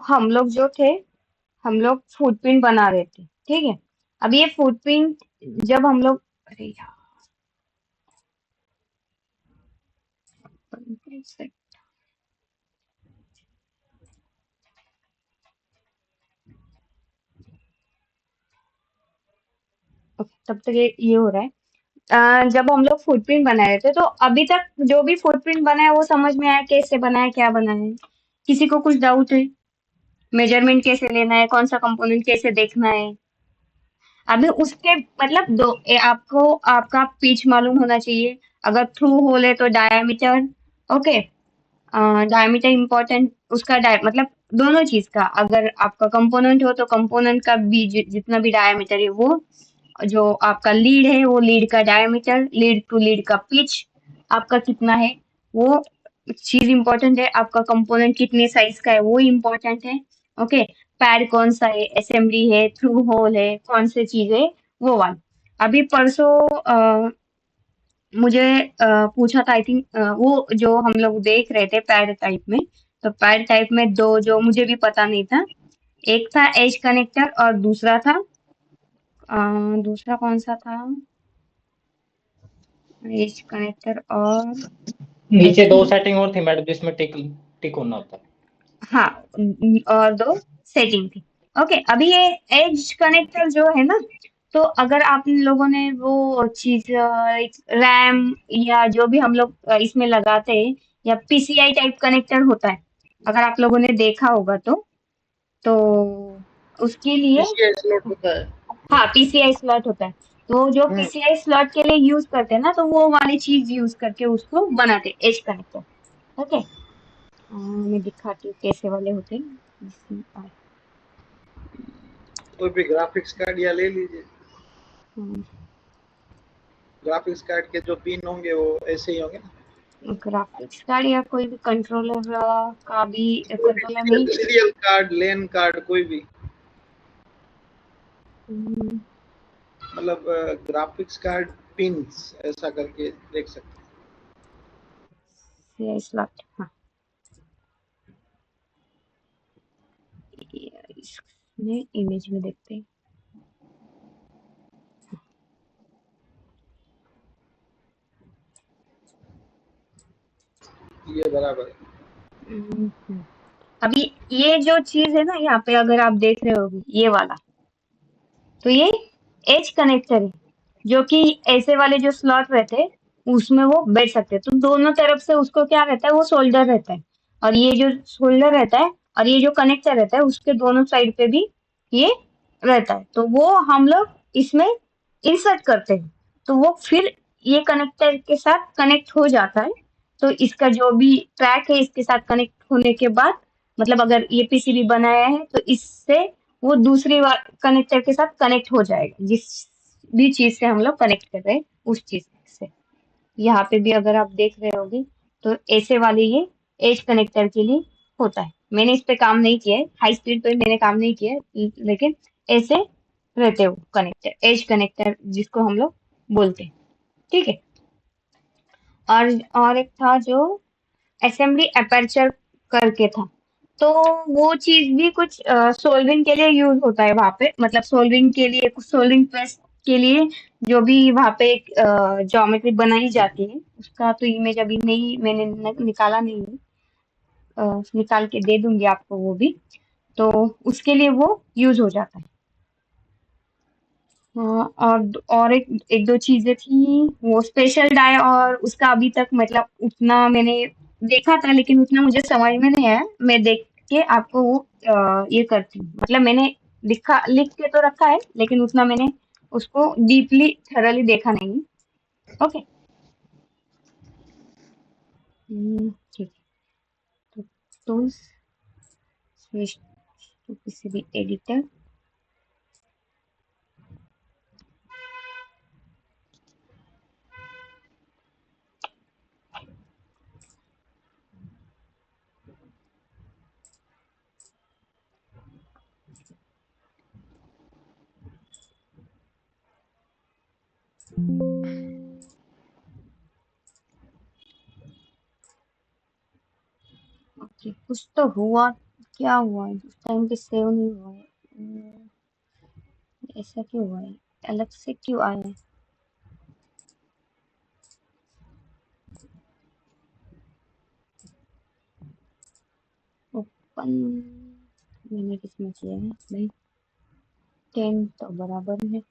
हम लोग जो थे, हम लोग फुटप्रिंट बना रहे थे, ठीक है। अब ये फुटप्रिंट जब हम लोग, अरे यार, तब तक ये हो रहा है। जब हम लोग फुटप्रिंट बना रहे थे, तो अभी तक जो भी फुटप्रिंट बना है वो समझ में आया कैसे बना है, क्या बना है? किसी को कुछ डाउट है? मेजरमेंट कैसे लेना है, कौन सा कंपोनेंट कैसे देखना है? अभी उसके मतलब आपको आपका पिच मालूम होना चाहिए। अगर थ्रू होल है तो डायामीटर, ओके। डायमीटर इम्पोर्टेंट, उसका मतलब दोनों चीज का, अगर आपका कंपोनेंट हो तो कंपोनेंट का भी जितना भी डायमीटर है वो, जो आपका लीड है वो लीड का डायमीटर, लीड टू लीड का पिच आपका कितना है, वो चीज इम्पोर्टेंट है। आपका कंपोनेंट कितने साइज का है वो इम्पोर्टेंट है, ओके। पैड कौन सा है, असेंबली है, थ्रू होल है, कौन से चीज है, वो वन। अभी परसों मुझे पूछा था, आई थिंक वो जो हम लोग देख रहे थे पैड टाइप में, तो पैड टाइप में दो जो मुझे भी पता नहीं था, एक था एज कनेक्टर और दूसरा था, दूसरा कौन सा था? एज कनेक्टर और नीचे एज, दो सेटिंग और थी मैडम जिसमें टिक टिक होना होता है। हाँ, और दो सेटिंग थी, ओके। अभी ये एज कनेक्टर जो है ना, तो अगर आप लोगों ने वो चीज रैम या जो भी हम लोग इसमें लगाते हैं, या पीसीआई टाइप कनेक्टर होता है, अगर आप लोगों ने देखा होगा तो उसके लिए, पीसीआई स्लॉट होता है। हाँ, पीसीआई स्लॉट होता है। तो जो हम्म। पीसीआई स्लॉट के लिए यूज करते हैं ना, तो वो वाली चीज यूज करके उसको बनाते हैं एज कनेक्टर, ओके। मैं दिखाती हूँ कैसे वाले होते हैं। PCI, कोई भी ग्राफिक्स कार्ड या ले लीजिए। हम्म, ग्राफिक्स कार्ड के जो पिन होंगे वो ऐसे ही होंगे ना। ग्राफिक्स कार्ड या कोई भी कंट्रोलर का भी, कोई भी कंट्रोलर नहीं। सीरियल कार्ड, लैन कार्ड, कोई भी, हम्म, मतलब ग्राफिक्स कार्ड पिन्स ऐसा करके देख सकते PCI स्लॉट, हाँ। ये इसमें इमेज में देखते हैं। हैं। ये बराबर है। हम्म, अभी ये जो चीज है ना यहाँ पे, अगर आप देख रहे होगे ये वाला, तो ये एज कनेक्टर है, जो कि ऐसे वाले जो स्लॉट रहते हैं उसमें वो बैठ सकते हैं। तो दोनों तरफ से उसको क्या रहता है, वो सोल्डर रहता है। और ये जो सोल्डर रहता है और ये जो कनेक्टर रहता है, उसके दोनों साइड पे भी ये रहता है। तो वो हम लोग इसमें इंसर्ट करते हैं, तो वो फिर ये कनेक्टर के साथ कनेक्ट हो जाता है। तो इसका जो भी ट्रैक है इसके साथ कनेक्ट होने के बाद, मतलब अगर ये पीसीबी बनाया है तो इससे वो दूसरी कनेक्टर के साथ कनेक्ट हो जाएगा, जिस भी चीज से हम लोग कनेक्ट कर रहे हैं उस चीज से। यहाँ पे भी अगर आप देख रहे होगे, तो ऐसे वाले ये एज कनेक्टर के लिए होता है। मैंने इस पे काम नहीं किया है, हाई स्पीड पे मैंने काम नहीं किया है, लेकिन ऐसे रहते हो कनेक्टर, एज कनेक्टर जिसको हम लोग बोलते हैं, ठीक है। और एक था जो असेंबली अपर्चर करके था, तो वो चीज भी कुछ सोल्विंग के लिए यूज होता है वहां पे, मतलब सोल्विंग के लिए, कुछ सोल्विंग टेस्ट के लिए जो भी वहां पे एक ज्योमेट्री बनाई जाती है, उसका तो इमेज अभी नहीं, मैंने निकाला नहीं है। निकाल के दे दूंगी आपको वो भी। तो उसके लिए वो यूज हो जाता है। और एक एक दो चीजें थी, वो स्पेशल डाई, और उसका अभी तक मतलब उतना मैंने देखा था, लेकिन उतना मुझे समझ में नहीं आया। मैं देख के आपको वो ये करती हूँ, मतलब मैंने लिख के तो रखा है, लेकिन उतना मैंने उसको डीपली थरली देखा नहीं। ओके, ठीक है। तो tools, switch to PCB editor. Okay, कुछ तो हुआ क्या हुआ है उस टाइम पे सेव नहीं हुआ है? ऐसा क्यों हुआ है? अलग से क्यों आया है? ओपन मैंने किसमें किया है भाई? 10 तो बराबर है।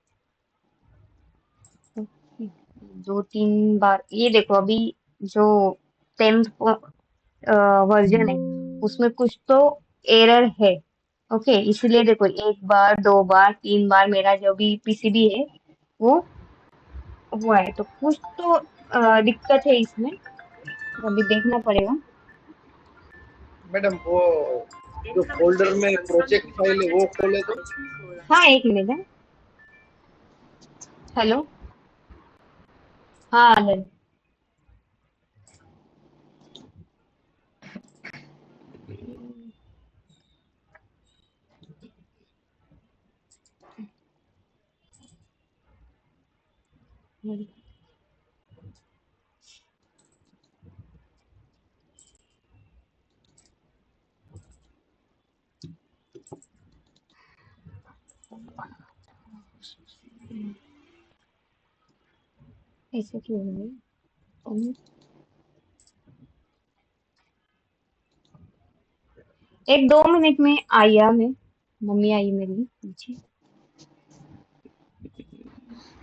ओके, 2-3 बार ये देखो अभी जो 10th वर्जन है उसमें कुछ तो एरर है। ओके, इसलिए देखो 1 बार 2 बार 3 बार मेरा जो भी पीसीबी है वो हुआ है, तो कुछ तो दिक्कत है इसमें, तो अभी देखना पड़ेगा। मैडम वो जो फोल्डर में प्रोजेक्ट फाइल है वो खोले तो। हाँ, 1 मिनट है। हेलो। हाँ अनिल। ऐसे क्यों हो गई? 1-2 मिनट में आया मैं, मम्मी आई मेरी पीछे।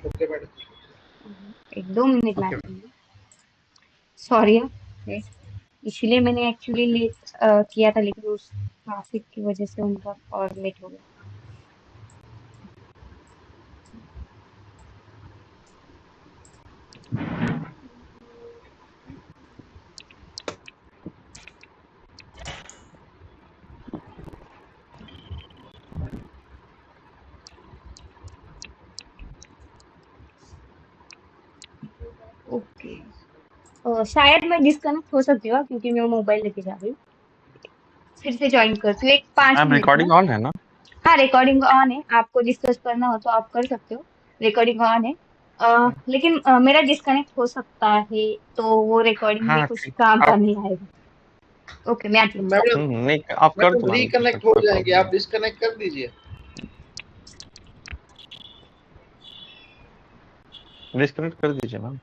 Okay madam. 1-2 मिनट में ओके। आती हूँ। सॉरी यार, इसलिए मैंने एक्चुअली लेट किया था, लेकिन उस ट्रैफिक की वजह से उनका और लेट हो गया। ओके, शायद मैं डिस्कनेक्ट हो सकती हूँ क्योंकि मैं मोबाइल लेके जा रही हूँ। फिर से ज्वाइन करती हूँ एक 5 मिनट में। रिकॉर्डिंग ऑन है ना? हाँ, रिकॉर्डिंग ऑन है, आपको डिस्कस करना हो तो आप कर सकते हो। रिकॉर्डिंग ऑन है। लेकिन मेरा डिस्कनेक्ट हो सकता है, तो वो रिकॉर्डिंग में हाँ कुछ ठीक। काम का आप नहीं आएगा। ओके, मैं आती हूँ। मैडम नहीं आप कर मैडम दो अनमिट, रिकनेक्ट हो कोई जाएंगे, प्रॉब्लम आप नहीं। डिस्कनेक्ट कर दीजिए। डिस्कनेक्ट कर दीजिए मैम।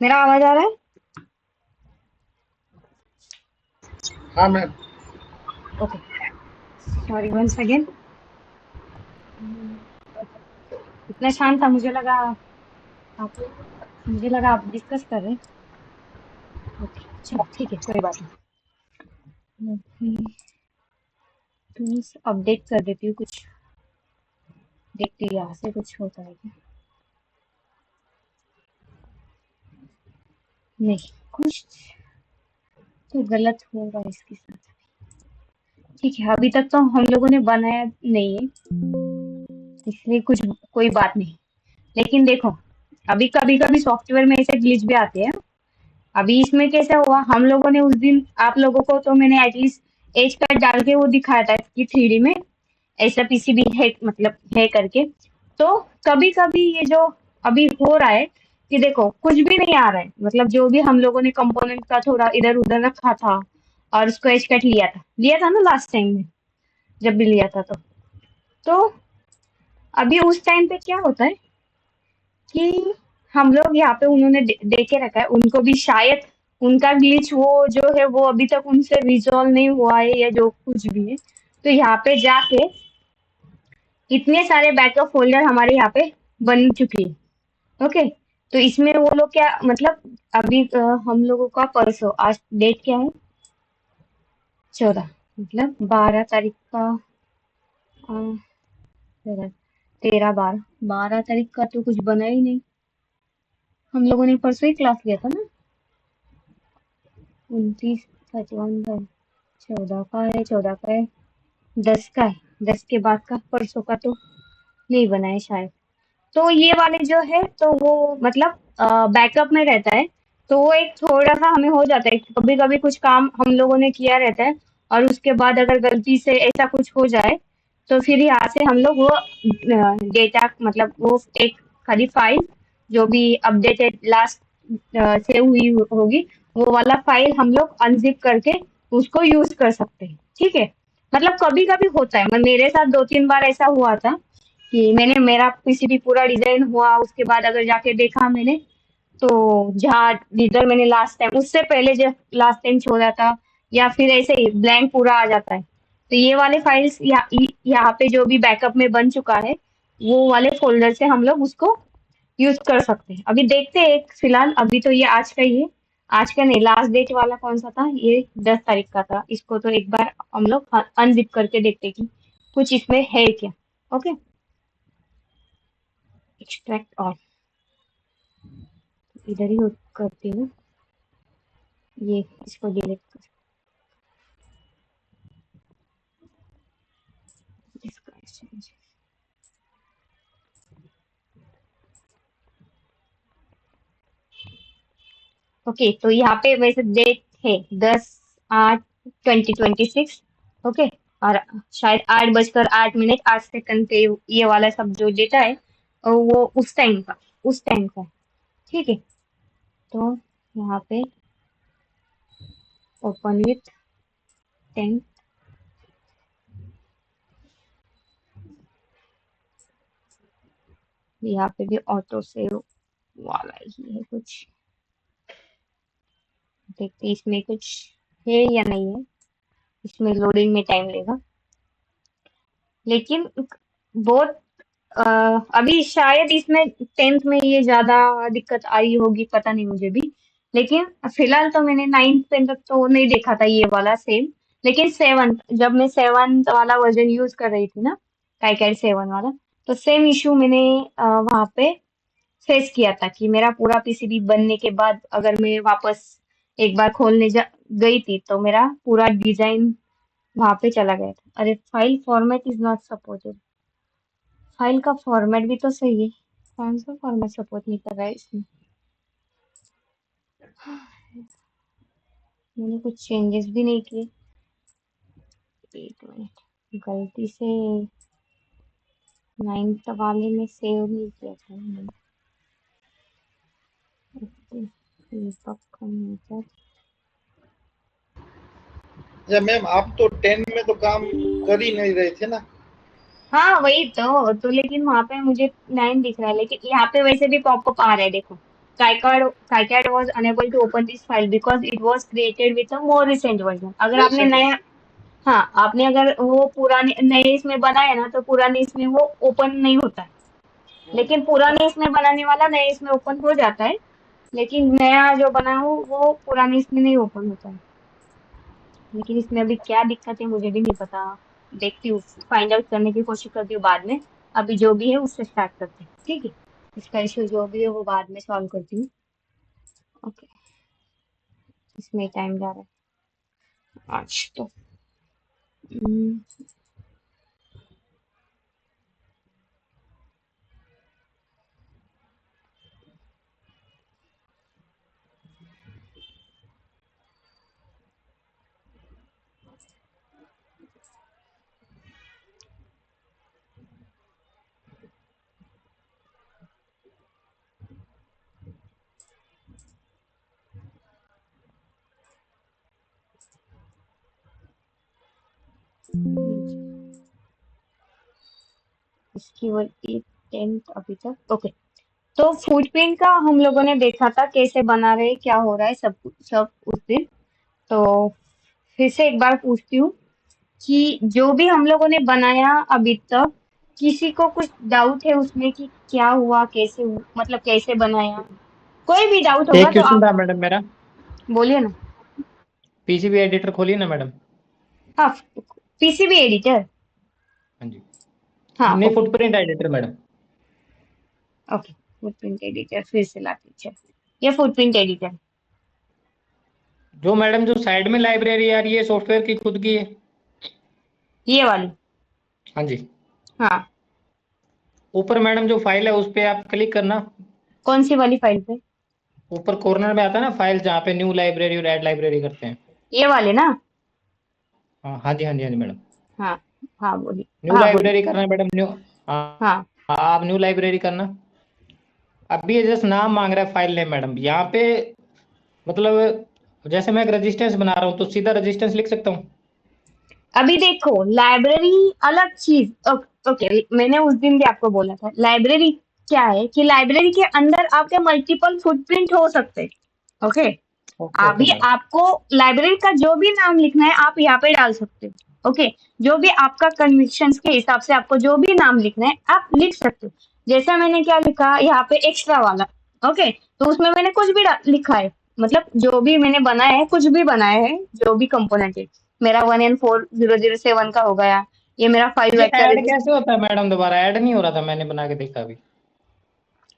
मेरा आवाज आ रहा है? हाँ ma'am. Okay, sorry once again. इतना शांत था, आप मुझे लगा आप डिस्कस कर रहे हैं। ओके चलो ठीक है, कोई बात नहीं। अपडेट कर देती हूँ कुछ, देखती हूँ यहाँ से कुछ होता है क्या। नहीं, कुछ तो गलत होगा इसके साथ। ठीक है, अभी तक तो हम लोगों ने बनाया नहीं है, इसलिए कुछ कोई बात नहीं। लेकिन देखो, अभी कभी कभी सॉफ्टवेयर में ऐसे ग्लिच भी आते हैं। अभी इसमें कैसा हुआ, हम लोगों ने उस दिन आप लोगों को तो मैंने एटलीस्ट एज कार्ड डाल के वो दिखाया था कि 3D में ऐसा पीसीबी है, मतलब है करके। तो कभी कभी ये जो अभी हो रहा है कि देखो कुछ भी नहीं आ रहा है, मतलब जो भी हम लोगों ने कंपोनेंट का थोड़ा इधर उधर रखा था और उसको एज कट लिया था ना लास्ट टाइम में, जब भी लिया था तो अभी उस टाइम पे क्या होता है कि हम लोग यहाँ पे उन्होंने देखे रखा है, उनको भी शायद उनका ग्लिच वो जो है वो अभी तक उनसे रिजॉल्व नहीं हुआ है या जो कुछ भी है। तो यहाँ पे जाके इतने सारे बैकअप फोल्डर हमारे यहाँ पे बन चुके हैं। ओके, तो इसमें वो लोग क्या मतलब अभी हम लोगों का परसों, आज डेट क्या है, 14, मतलब 12 तारीख का, 13 12 12 तारीख का तो कुछ बना ही नहीं। हम लोगों ने परसों ही क्लास लिया था ना, 29 55 14 का है, 14 का है, 10 का है, 10 के बाद का परसों का तो नहीं बना है शायद। तो ये वाले जो है तो वो मतलब बैकअप में रहता है, तो वो एक थोड़ा सा हमें हो जाता है कभी कभी कुछ काम हम लोगों ने किया रहता है और उसके बाद अगर गलती से ऐसा कुछ हो जाए तो फिर यहाँ से हम लोग वो डेटा मतलब वो एक खाली फाइल जो भी अपडेटेड लास्ट सेव हुई होगी वो वाला फाइल हम लोग अनजिप करके उसको यूज कर सकते हैं। ठीक है, मतलब कभी कभी होता है, मेरे साथ 2 3 बार ऐसा हुआ था कि मैंने मेरा पीसीबी पूरा डिजाइन हुआ, उसके बाद अगर जाके देखा मैंने तो जहाँ जिधर मैंने लास्ट टाइम उससे पहले जो लास्ट टाइम छोड़ा था या फिर ऐसे ही ब्लैंक पूरा आ जाता है। तो ये वाले फाइल्स यहाँ पे जो भी बैकअप में बन चुका है वो वाले फोल्डर से हम लोग उसको यूज कर सकते हैं। अभी देखते हैं, एक फिलहाल अभी तो ये आज का ही है, आज का नहीं, लास्ट डेट वाला कौन सा था, ये 10 तारीख का था। इसको तो एक बार हम लोग अनजिप करके देखते हैं कि कुछ इसमें है क्या। ओके, एक्सट्रैक्ट ऑल इधर ही करती हूँ, ये इसको डिलीट कर, इसका exchange। ओके, तो यहाँ पे वैसे डेट है 10/8/2026। ओके, और शायद 8:08 पे ये वाला सब जो डेटा है और वो उस टाइम का है। ठीक है, तो यहाँ पे ओपन विथ 10, यहाँ पे भी ऑटो सेव वाला ही है कुछ, देखते हैं इसमें कुछ है या नहीं है। इसमें लोडिंग में टाइम लेगा, लेकिन बहुत अ, अभी शायद इसमें 10th में ये ज्यादा दिक्कत आई होगी, पता नहीं मुझे भी। लेकिन फिलहाल तो मैंने 9th पेन तक तो नहीं देखा था ये वाला सेम, लेकिन 7th जब मैं 7th वाला वर्जन यूज कर रही थी ना, काइकेड 7 वाला, तो सेम इशू मैंने वहां पे फेस किया था कि मेरा पूरा पीसीबी बनने के बाद अगर मैं वापस एक बार खोलने गई थी तो मेरा पूरा डिजाइन वहां पे चला गया था। अरे file format is not supported, file का फॉर्मेट भी तो सही है, कौन सा फॉर्मेट सपोर्ट नहीं कर रहा है इसमें। मैंने कुछ चेंजेस भी नहीं किए, एक मिनट, गलती से 9th वाले में सेव नहीं किया था मैंने। दीपक कम्यूटर, अच्छा मैम, आप तो 10 में तो काम कर ही नहीं रहे थे ना। हाँ वही तो लेकिन वहां पे मुझे 9 दिख रहा है, लेकिन यहाँ पे वैसे भी पॉपअप आ रहा है देखो, KiCad was unable to open this file because it was created with a more recent version. अगर आपने नया, हाँ, आपने अगर वो पुराने नए इसमें बनाया ना तो पुराने इसमें वो ओपन नहीं होता है, लेकिन पुराने इसमें बनाने वाला नए इसमें ओपन हो जाता है, लेकिन नया जो बना हो वो पुराने इसमें नहीं ओपन होता है। लेकिन इसमें अभी क्या दिक्कत है मुझे भी नहीं पता, देखती हूँ, फाइंड आउट करने की कोशिश करती हूँ बाद में। अभी जो भी है उससे स्टार्ट करते हैं, ठीक है? इसका इशू जो भी है वो बाद में सॉल्व करती हूँ। ओके, इसमें टाइम जा रहा है आज तो। इसकी वो 10th अभी तक। ओके, तो फुटप्रिंट का हम लोगों ने देखा था कैसे बना रहे, क्या हो रहा है, सब उस दिन। तो फिर से एक बार पूछती हूँ कि जो भी हम लोगों ने बनाया अभी तक, किसी को कुछ डाउट है उसमें कि क्या हुआ, कैसे मतलब कैसे बनाया? कोई भी डाउट होगा एक तो क्वेश्चन था आप मैडम मेरा, बोलिए ना। पीसीबी एडिटर खोलिए ना मैडम। हाँ, पीसीबी एडिटर। हाँ जी, हाँ, नहीं okay footprint editor madam. Okay, footprint editor फिर से लाती हूँ। ये फुटप्रिंट एडिटर, जो मैडम जो साइड में लाइब्रेरी आ रही है सॉफ्टवेयर की खुद की है। ये वाली। हाँ जी, हाँ, ऊपर मैडम जो फाइल है उस पे आप क्लिक करना। कौन सी वाली फाइल पे? ऊपर कॉर्नर में आता है ना फाइल जहाँ पे न्यू लाइब्रेरी और ऐड लाइब्रेरी करते हैं। ये वाले ना? हाँ हाँ जी, हाँ जी, हाँ जी मैडम। हाँ हाँ, बोलिए। न्यू हाँ, बोलिए। लाइब्रेरी करना है मैडम, न्यू। हाँ, हाँ, आप न्यू लाइब्रेरी करना। अभी ये जस्ट नाम मांग रहा है फाइल नेम मैडम यहाँ पे। मतलब जैसे मैं एक रजिस्टेंस बना रहा हूँ तो सीधा रजिस्टेंस लिख सकता हूँ। अभी देखो, लाइब्रेरी अलग चीज। ओके, मैंने उस दिन भी आपको बोला था लाइब्रेरी क्या है, कि लाइब्रेरी के अंदर आपके मल्टीपल फुटप्रिंट हो सकते हैं। ओके, ओके ओके अभी मैडम। आपको लाइब्रेरी का जो भी नाम लिखना है आप यहाँ पे डाल सकते हो। ओके, जो भी आपका कन्विक्शंस के हिसाब से आपको जो भी नाम लिखना है आप लिख सकते हो। जैसा मैंने क्या लिखा यहाँ पे, एक्स्ट्रा वाला। ओके, तो उसमें मैंने कुछ भी लिखा है, मतलब जो भी मैंने बनाया है, कुछ भी बनाया है, जो भी कंपोनेंट है। मेरा 1N4007 का हो गया, ये मेरा 5 ये वेक्टर ऐड रजिस्टर। कैसे होता है मैडम? दोबारा ऐड नहीं हो रहा था, मैंने बना के देखा अभी।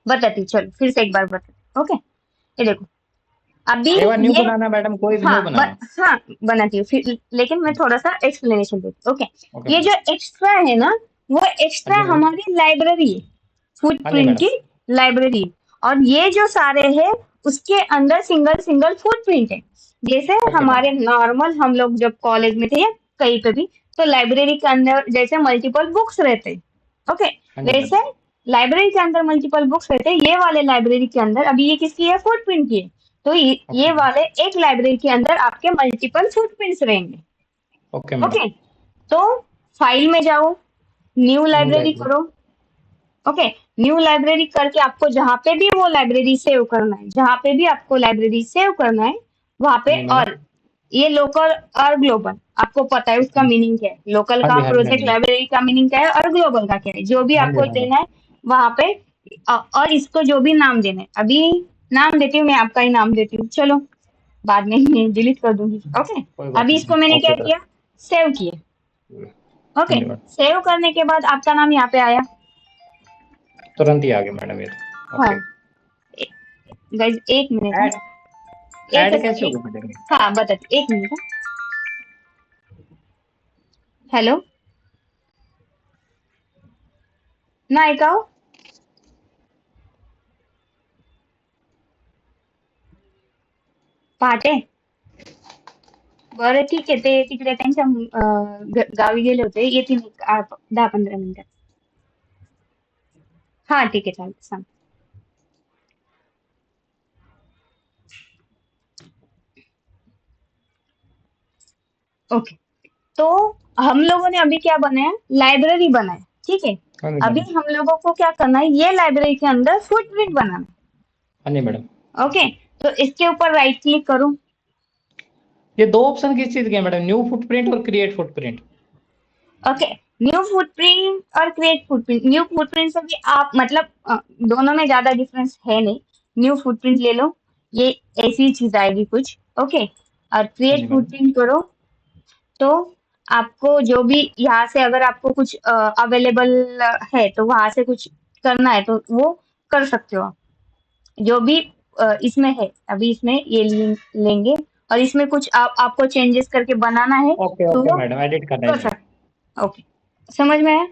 बताती हूँ, चलो फिर से एक बार बताती। ओके, ये देखो अभी एक बार न्यू ये, बनाना मैडम, कोई भी न्यू हाँ बनाना। हाँ बनाती हूँ फिर, लेकिन मैं थोड़ा सा एक्सप्लेनेशन देती हूँ। ओके, ओके ये मैडम। जो एक्स्ट्रा है ना, वो हाँ एक्स्ट्रा जी मैडम। हमारी लाइब्रेरी है, हाँ जी फुटप्रिंट मैडम। की लाइब्रेरी। और ये जो सारे है उसके अंदर सिंगल सिंगल फुटप्रिंट है। जैसे ओके मैडम। हमारे नॉर्मल हम लोग जब कॉलेज में थे या कहीं पे भी, तो लाइब्रेरी के अंदर जैसे मल्टीपल बुक्स रहते हैं। ओके, हाँ जी मैडम। वैसे लाइब्रेरी के अंदर मल्टीपल बुक्स रहते हैं, ये वाले लाइब्रेरी के अंदर अभी ये किसकी है, फुटप्रिंट की है। तो ओके ये मैडम। वाले एक लाइब्रेरी के अंदर आपके मल्टीपल फुटप्रिंट्स रहेंगे। Okay madam. ओके, तो फाइल में जाओ, न्यू न्यू लाइब्रेरी लाइब्रेरी। करो। ओके, न्यू लाइब्रेरी करके आपको जहां पे भी वो लाइब्रेरी सेव करना है, जहां पे भी आपको लाइब्रेरी सेव करना है वहां हाँ पे, जी मैडम। और ये लोकल और ग्लोबल आपको पता है उसका मीनिंग क्या है। लोकल हाँ का जी हाँ जी हाँ प्रोजेक्ट जी। लाइब्रेरी का मीनिंग क्या है और ग्लोबल का क्या है, जो भी हाँ जी आपको हाँ जी। देना है वहां पे। और इसको जो भी नाम देना है, अभी नाम देती हूँ मैं, आपका ही नाम देती हूँ, चलो बाद में डिलीट कर दूंगी। ओके, कोई बात अभी नहीं इसको मैंने क्या ओके किया, सेव किया। हाँ ओके, जी मैडम। सेव करने के बाद आपका नाम यहाँ पे आया। तुरंत ही आ गया मैडम ये तो। हाँ, ओके। गाइज एक मिनट, ऐड एक ऐड कैसे एक, होगा मैडम? हाँ बताती, एक मिनट। हॅलो, नाही का हो? पहाटे? बरं ठीक आहे, ते तिकडे त्यांच्या गावी गेले होते, येतील एक 10-15 मिनिटात. हा ठीक आहे, चालेल, सांग. ओके, तो हम लोगों ने अभी क्या बनाया, लाइब्रेरी बनाया। ठीक है, हाँ जी अभी मैडम। हम लोगों को क्या करना है, ये लाइब्रेरी के अंदर फुटप्रिंट बनाना है। हाँ जी मैडम। ओके, तो इसके ऊपर राइट क्लिक करो। ये दो ऑप्शन किस चीज के हैं मैडम, न्यू फुटप्रिंट और create footprint? Okay, new footprint और क्रिएट फुटप्रिंट, न्यू फुटप्रिंट से भी आप मतलब दोनों में ज्यादा डिफरेंस है नहीं। न्यू फुटप्रिंट ले लो, ये ऐसी चीज आएगी कुछ। ओके, और हाँ क्रिएट जी मैडम। फुटप्रिंट करो तो आपको जो भी यहाँ से अगर आपको कुछ अवेलेबल है तो वहां से कुछ करना है तो वो कर सकते हो आप। जो भी इसमें है अभी इसमें ये लेंगे और इसमें कुछ आपको चेंजेस करके बनाना है ओके तो ओके वो मैडम, एडिट करना है कर इसमें। सकते। ओके, समझ में आया?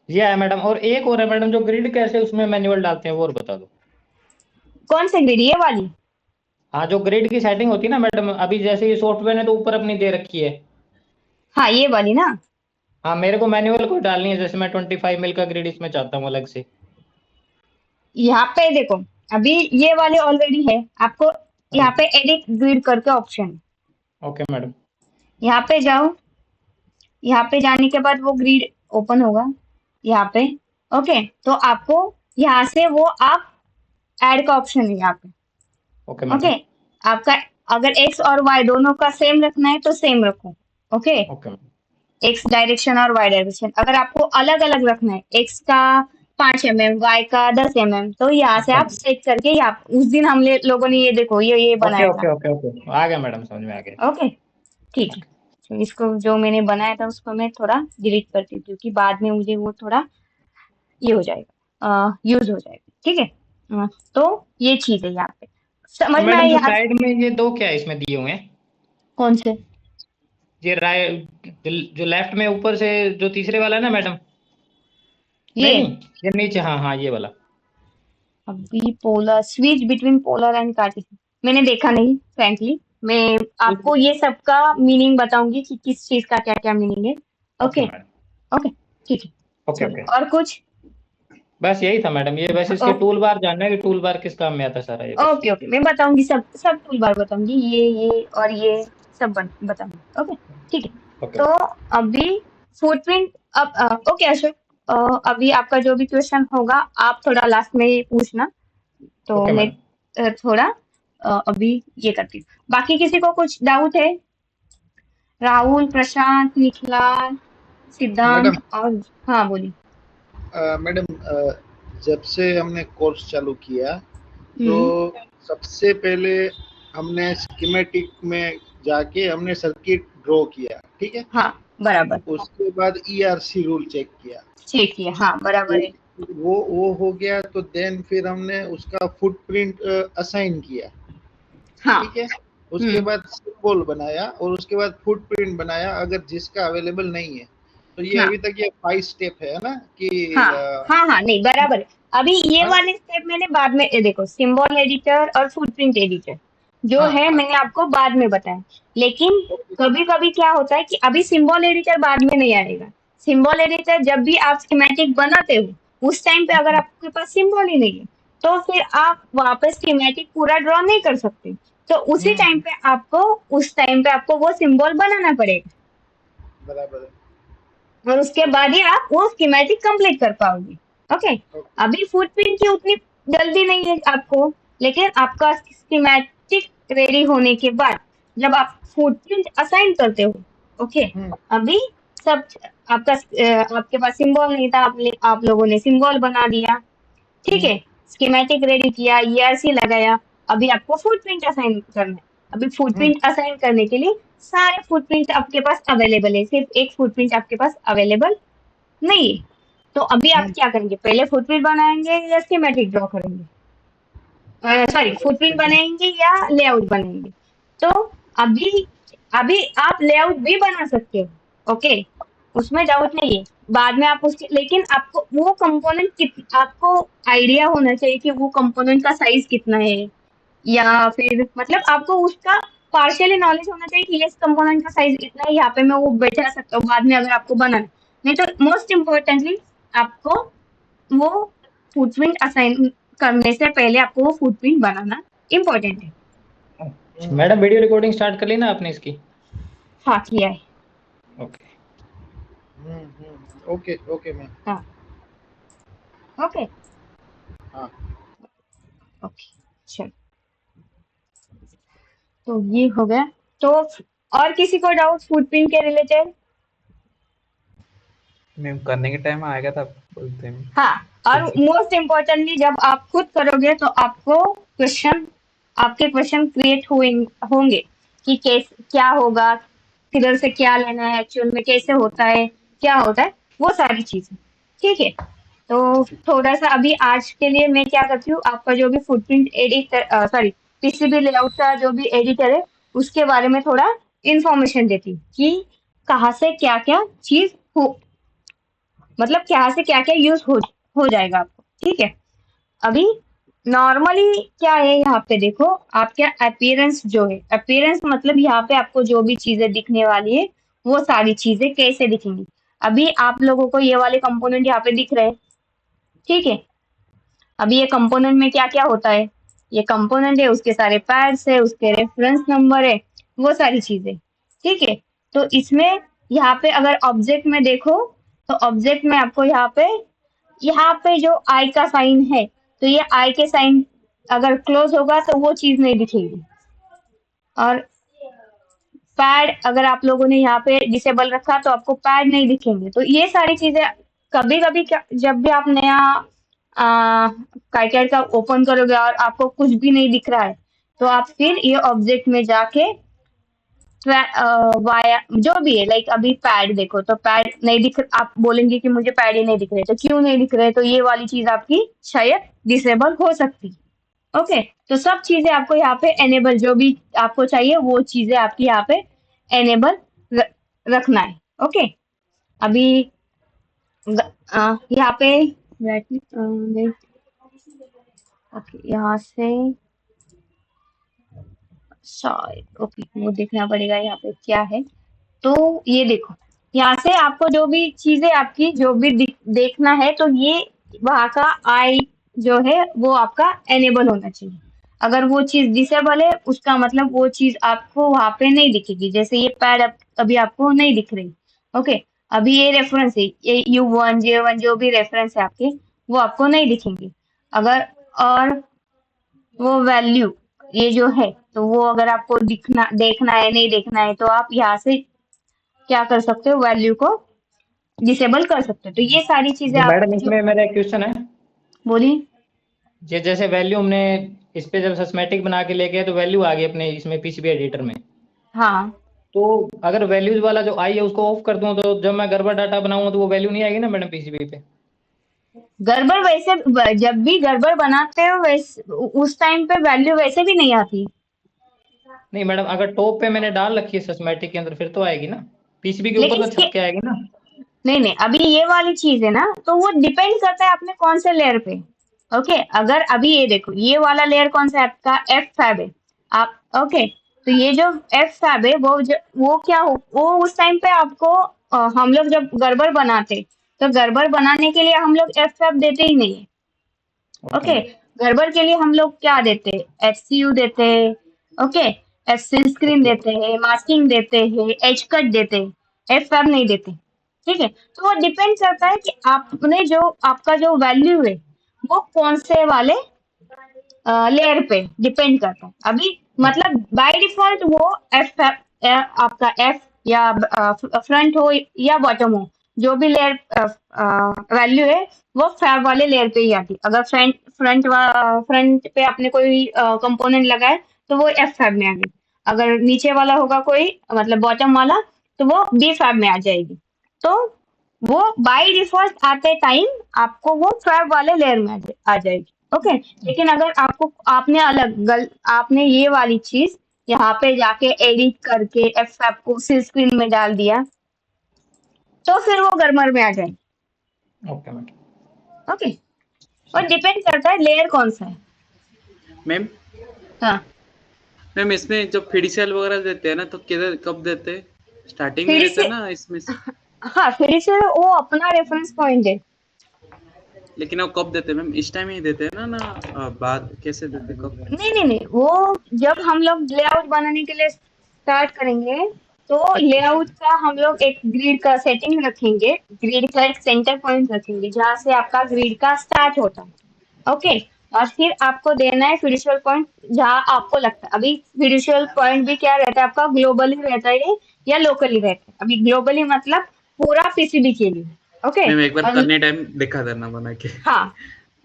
ये है मैडम, और एक और है मैडम, जो ग्रिड कैसे उसमें मैनुअल डालते हैं वो और बता दो। कौन सी ग्रिड, ये वाली? हाँ, जो ग्रिड की सेटिंग होती है ना मैडम, अभी जैसे ये सॉफ्टवेयर ने तो ऊपर अपनी दे रखी है। हाँ, ये वाली ना। हाँ, मेरे को मैनुअल को डालनी है, जैसे मैं 25 मिल का ग्रिड इसमें चाहता हूँ अलग से। यहाँ पे देखो, अभी ये वाले ऑलरेडी है, आपको हाँ यहाँ जी। पे एडिट ग्रिड करके ऑप्शन है। Okay madam. यहाँ पे जाओ, यहाँ पे जाने के बाद वो ग्रिड ओपन होगा यहाँ पे। ओके, तो आपको यहाँ से वो आप ऐड का ऑप्शन है यहाँ पे। Okay madam. ओके, आपका अगर एक्स और वाई दोनों का सेम रखना है तो सेम रखो। Okay, okay madam. X direction और वाई डायरेक्शन। अगर आपको अलग अलग रखना है, एक्स का 5 mm, वाई का 10 mm, तो यहाँ से अच्छा। आप सेट करके यहाँ उस दिन हम लोगों ने ये देखो ये ओके बनाया ओके था। ओके ओके, आ गया मैडम, समझ में आ गया। ओके, ठीक है। तो इसको जो मैंने बनाया था उसको मैं थोड़ा डिलीट करती हूँ क्योंकि बाद में मुझे वो थोड़ा ये हो जाएगा, यूज हो जाएगा। ठीक है, तो ये चीज है यहाँ पे, तो समझ में मैडम आया जो यहाँ से? साइड में ये दो क्या है इसमें दिए हुए हैं? कौन से? ये जो लेफ्ट में ऊपर से जो तीसरे वाला है ना मैडम? ये नहीं नहीं, ये नीचे, हाँ हाँ, ये वाला। अभी polar switch between polar and Cartesian, मैंने देखा नहीं फ्रैंकली। मैं आपको ये सबका मीनिंग बताऊंगी कि किस चीज का क्या क्या मीनिंग है। Okay okay, madam. ओके, ठीक है। ओके चलो, ओके, और कुछ? बस यही था मैडम। ये बस इसके टूल बार जानना है कि टूल बार किस काम में आता है, सारा ये बस। ओके, ओके, मैं बताऊंगी, सब सब टूल बार बताऊंगी, ये और ये सब बताऊंगी। ओके, ठीक है। ओके तो अभी फुटप्रिंट, अब ओके अशोक, अभी आपका जो भी क्वेश्चन होगा आप थोड़ा लास्ट में पूछना, तो ओके मैं मैडम। थोड़ा अभी ये करती हूँ। बाकी किसी को कुछ डाउट है? राहुल, प्रशांत, निखिला, मैडम सिद्धांत और हाँ बोलिए। मैडम जब से हमने कोर्स चालू किया तो हम्म, सबसे पहले हमने स्कीमेटिक में जाके हमने सर्किट ड्रॉ किया, ठीक है। हाँ, बराबर, उसके बाद ईआरसी रूल चेक किया, ठीक है, हाँ बराबर है। वो हो गया। तो देन फिर हमने उसका फुटप्रिंट असाइन किया, हाँ, ठीक है। उसके हम्म, बाद सिंबल बनाया और उसके बाद फुटप्रिंट बनाया अगर जिसका अवेलेबल नहीं है। तो ये हाँ, अभी तक ये 5 स्टेप है ना कि हाँ, हाँ, हाँ, नहीं बराबर है। अभी ये हाँ वाले स्टेप मैंने बाद में देखो, सिंबल एडिटर और फुटप्रिंट एडिटर जो हाँ है हाँ, मैंने आपको बाद में बताया। लेकिन ओके, कभी कभी क्या होता है कि अभी सिंबल एडिटर बाद में नहीं आएगा। सिंबल एडिटर जब भी आप स्कीमेटिक बनाते हो उस टाइम पे अगर आपके पास सिंबल ही नहीं है तो फिर आप वहां पे स्कीमेटिक पूरा ड्रॉ नहीं कर सकते। तो उसी टाइम पे आपको उस टाइम पे आपको वो सिंबल बनाना पड़ेगा बराबर है, और उसके बाद ही आप वो स्कीमेटिक कंप्लीट कर पाओगे। ओके, ओके, अभी फुटप्रिंट की उतनी जल्दी नहीं है आपको, लेकिन आपका स्कीमेटिक रेडी होने के बाद जब आप फुटप्रिंट असाइन करते हो, ओके, अभी सब आपका आपके पास सिंबल नहीं था, आप लोगों ने सिंबल बना दिया, ठीक है, स्कीमेटिक रेडी किया, ईआरसी लगाया, अभी आपको फुटप्रिंट असाइन करना है। अभी फुटप्रिंट असाइन करने के लिए सारे फुटप्रिंट आपके पास अवेलेबल है, सिर्फ एक फुटप्रिंट आपके पास अवेलेबल नहीं है। तो अभी आप क्या करेंगे, पहले फुटप्रिंट बनाएंगे या स्कीमेटिक ड्रॉ करेंगे? सॉरी, फुटप्रिंट बनाएंगे या लेआउट बनाएंगे? तो अभी अभी आप लेआउट भी बना सकते हो, ओके, उसमें डाउट नहीं है। बाद में आप उसके, लेकिन आपको वो कंपोनेंट आपको आइडिया होना चाहिए कि वो कंपोनेंट का साइज कितना है, या फिर मतलब आपको उसका पार्शियली नॉलेज होना चाहिए कि ये कंपोनेंट का साइज इतना है, यहाँ पे मैं वो बैठा सकता हूँ बाद में अगर आपको बनाना है। नहीं तो मोस्ट इम्पोर्टेंटली आपको वो फुटप्रिंट असाइन करने से पहले आपको वो फुटप्रिंट बनाना इम्पोर्टेंट है। मैडम वीडियो रिकॉर्डिंग स्टार्ट कर ली ना आपने इसकी? हाँ, किया है। ओके। ओके, ओके मैम, हाँ, ओके, हाँ। ओके, चलो। तो ये हो गया। तो और किसी को डाउट फुटप्रिंट के रिलेटेड? मैम करने के टाइम आएगा तब बोलते हैं। हाँ, और मोस्ट इम्पोर्टेंटली जब आप खुद करोगे तो आपके क्वेश्चन क्रिएट होंगे कि कैसे, क्या होगा, किधर से क्या लेना है, एक्चुअल में कैसे होता है, क्या होता है, वो सारी चीजें। ठीक है, तो थोड़ा सा अभी आज के लिए मैं क्या करती हूँ, आपका जो भी फुटप्रिंट पीसीबी लेआउट का जो भी एडिटर है उसके बारे में थोड़ा इंफॉर्मेशन देती हूँ कि कहाँ से क्या क्या चीज हो, मतलब क्या से क्या क्या यूज हो जाएगा आपको। ठीक है, अभी नॉर्मली क्या है यहाँ पे देखो, आपका अपीयरेंस जो है, अपीयरेंस मतलब यहाँ पे आपको जो भी चीजें दिखने वाली है वो सारी चीजें कैसे दिखेंगी। अभी आप लोगों को ये वाले कंपोनेंट यहाँ पे दिख रहे हैं। ठीक है, अभी ये कंपोनेंट में क्या क्या होता है, ये कंपोनेंट है, उसके सारे पैड्स है, उसके रेफरेंस नंबर है, वो सारी चीजें। ठीक है, तो इसमें यहाँ पे अगर ऑब्जेक्ट में देखो तो ऑब्जेक्ट में आपको यहाँ पे जो आई का साइन है, तो ये आई के साइन अगर क्लोज होगा तो वो चीज नहीं दिखेगी। और पैड अगर आप लोगों ने यहाँ पे डिसेबल रखा तो आपको पैड नहीं दिखेंगे। तो ये सारी चीजें कभी कभी जब भी आप नया काइकेड का ओपन करोगे और आपको कुछ भी नहीं दिख रहा है तो आप फिर ये ऑब्जेक्ट में जाके वाया जो भी है, लाइक अभी पैड देखो तो पैड नहीं दिख, आप बोलेंगे कि मुझे पैड ही नहीं दिख रहे, तो क्यों नहीं दिख रहे, तो ये वाली चीज आपकी शायद डिसेबल हो सकती। ओके, तो सब चीजें आपको यहाँ पे एनेबल, जो भी आपको चाहिए वो चीजें आपकी यहाँ पे एनेबल रखना है। ओके, अभी यहाँ पे ओके, यहाँ से शायद ओके वो देखना पड़ेगा यहाँ पे क्या है। तो ये देखो, यहाँ से आपको जो भी चीजें आपकी जो भी देखना है तो ये वहाँ का आई जो है वो आपका एनेबल होना चाहिए। अगर वो चीज डिसेबल है उसका मतलब वो चीज आपको वहाँ पे नहीं दिखेगी। जैसे ये पैड अभी आपको नहीं दिख रही। ओके, अभी ये रेफरेंस है, ये U1 J1 जो भी रेफरेंस है आपके वो आपको नहीं दिखेंगे। अगर और वो वैल्यू ये जो है तो वो अगर आपको देखना है नहीं देखना है तो आप यहाँ से क्या कर सकते हो, वैल्यू को डिसेबल कर सकते हो। तो ये सारी चीजें आप मैडम इसमें मेरा एक क्वेश्चन है, बोलिए। ये जैसे वैल्यू हमने इस पे जब सिस्टमैटिक बना के लेके आए तो वैल्यू आ गई अपने इसमें पीसीबी एडिटर में। हाँ, तो अगर वैल्यूज वाला जो आई है उसको ऑफ कर दूं तो जब मैं गड़बड़ डाटा बनाऊंगा तो वो वैल्यू नहीं आएगी ना मैडम पीसीबी पे? गड़बड़ वैसे जब भी गड़बड़ बनाते हो वैसे उस टाइम पे वैल्यू वैसे भी नहीं आती। नहीं मैडम, अगर टॉप पे मैंने डाल रखी है सिस्टमैटिक के अंदर फिर तो आएगी ना, पीसीबी के ऊपर लेकिन तो छप के आएगी ना। नहीं, अभी ये वाली चीज है ना, तो वो डिपेंड करता है आपने कौन से लेयर पे। ओके, अगर अभी ये देखो ये वाला लेयर कौन सा है आपका, एफ फैब है आप। ओके, तो ये जो एफ फैब है वो क्या हो, वो उस टाइम पे आपको हम लोग जब गड़बड़ बनाते तो गड़बड़ बनाने के लिए हम लोग एफ फैब देते ही नहीं है। ओके, गड़बड़ के लिए हम लोग क्या देते हैं, एचसीयू देते हैं। ओके, एफ स्क्रीन देते हैं, मास्किंग देते हैं, एज कट देते हैं, एफ फैब नहीं देते। ठीक है, तो वो डिपेंड करता है कि आपने जो आपका जो वैल्यू है वो कौन से वाले लेयर पे डिपेंड करता है। अभी मतलब बाय डिफॉल्ट वो एफ आपका एफ या फ्रंट हो या बॉटम हो, जो भी लेयर वैल्यू है वो फैब वाले लेयर पे ही आती है। अगर फ्रंट पे आपने कोई कंपोनेंट लगाए तो वो एफ फैब में आ गई। अगर नीचे वाला होगा कोई मतलब बॉटम वाला तो वो बी फैब में आ जाएगी। तो वो बाय डिफॉल्ट आते टाइम आपको वो फैब वाले लेयर में आ जाएगी। ओके, लेकिन अगर आपने ये वाली चीज यहाँ पे जाके एडिट करके एफ फैब को स्क्रीन में डाल दिया तो फिर वो गड़बड़ में आ जाएगी। Okay madam. ओके, और डिपेंड करता है लेयर कौन सा है। मैम हाँ, मैम इसमें जब फिडिशियल वगैरह देते हैं ना तो किधर कब देते हैं? स्टार्टिंग में देते हैं ना इसमें से? हाँ, फिर से वो अपना रेफरेंस पॉइंट है। लेकिन वो कब देते हैं मैम? इस टाइम ही देते हैं ना बाद कैसे देते हैं, कब? नहीं, वो जब हम लोग लेआउट बनाने के लिए स्टार्ट करेंगे तो लेआउट का हम लोग एक ग्रिड का सेटिंग रखेंगे, ग्रिड का एक सेंटर पॉइंट रखेंगे जहाँ से आपका ग्रिड का स्टार्ट होता है। ओके, और फिर आपको देना है फिड्यूशियल पॉइंट जहां आपको लगता है। अभी फिड्यूशियल पॉइंट भी क्या रहता है आपका, ग्लोबली रहता है या लोकली रहता है। अभी ग्लोबली मतलब पूरा पीसीबी के लिए, ओके। मैम एक बार और करने टाइम दिखा देना बना के। हाँ,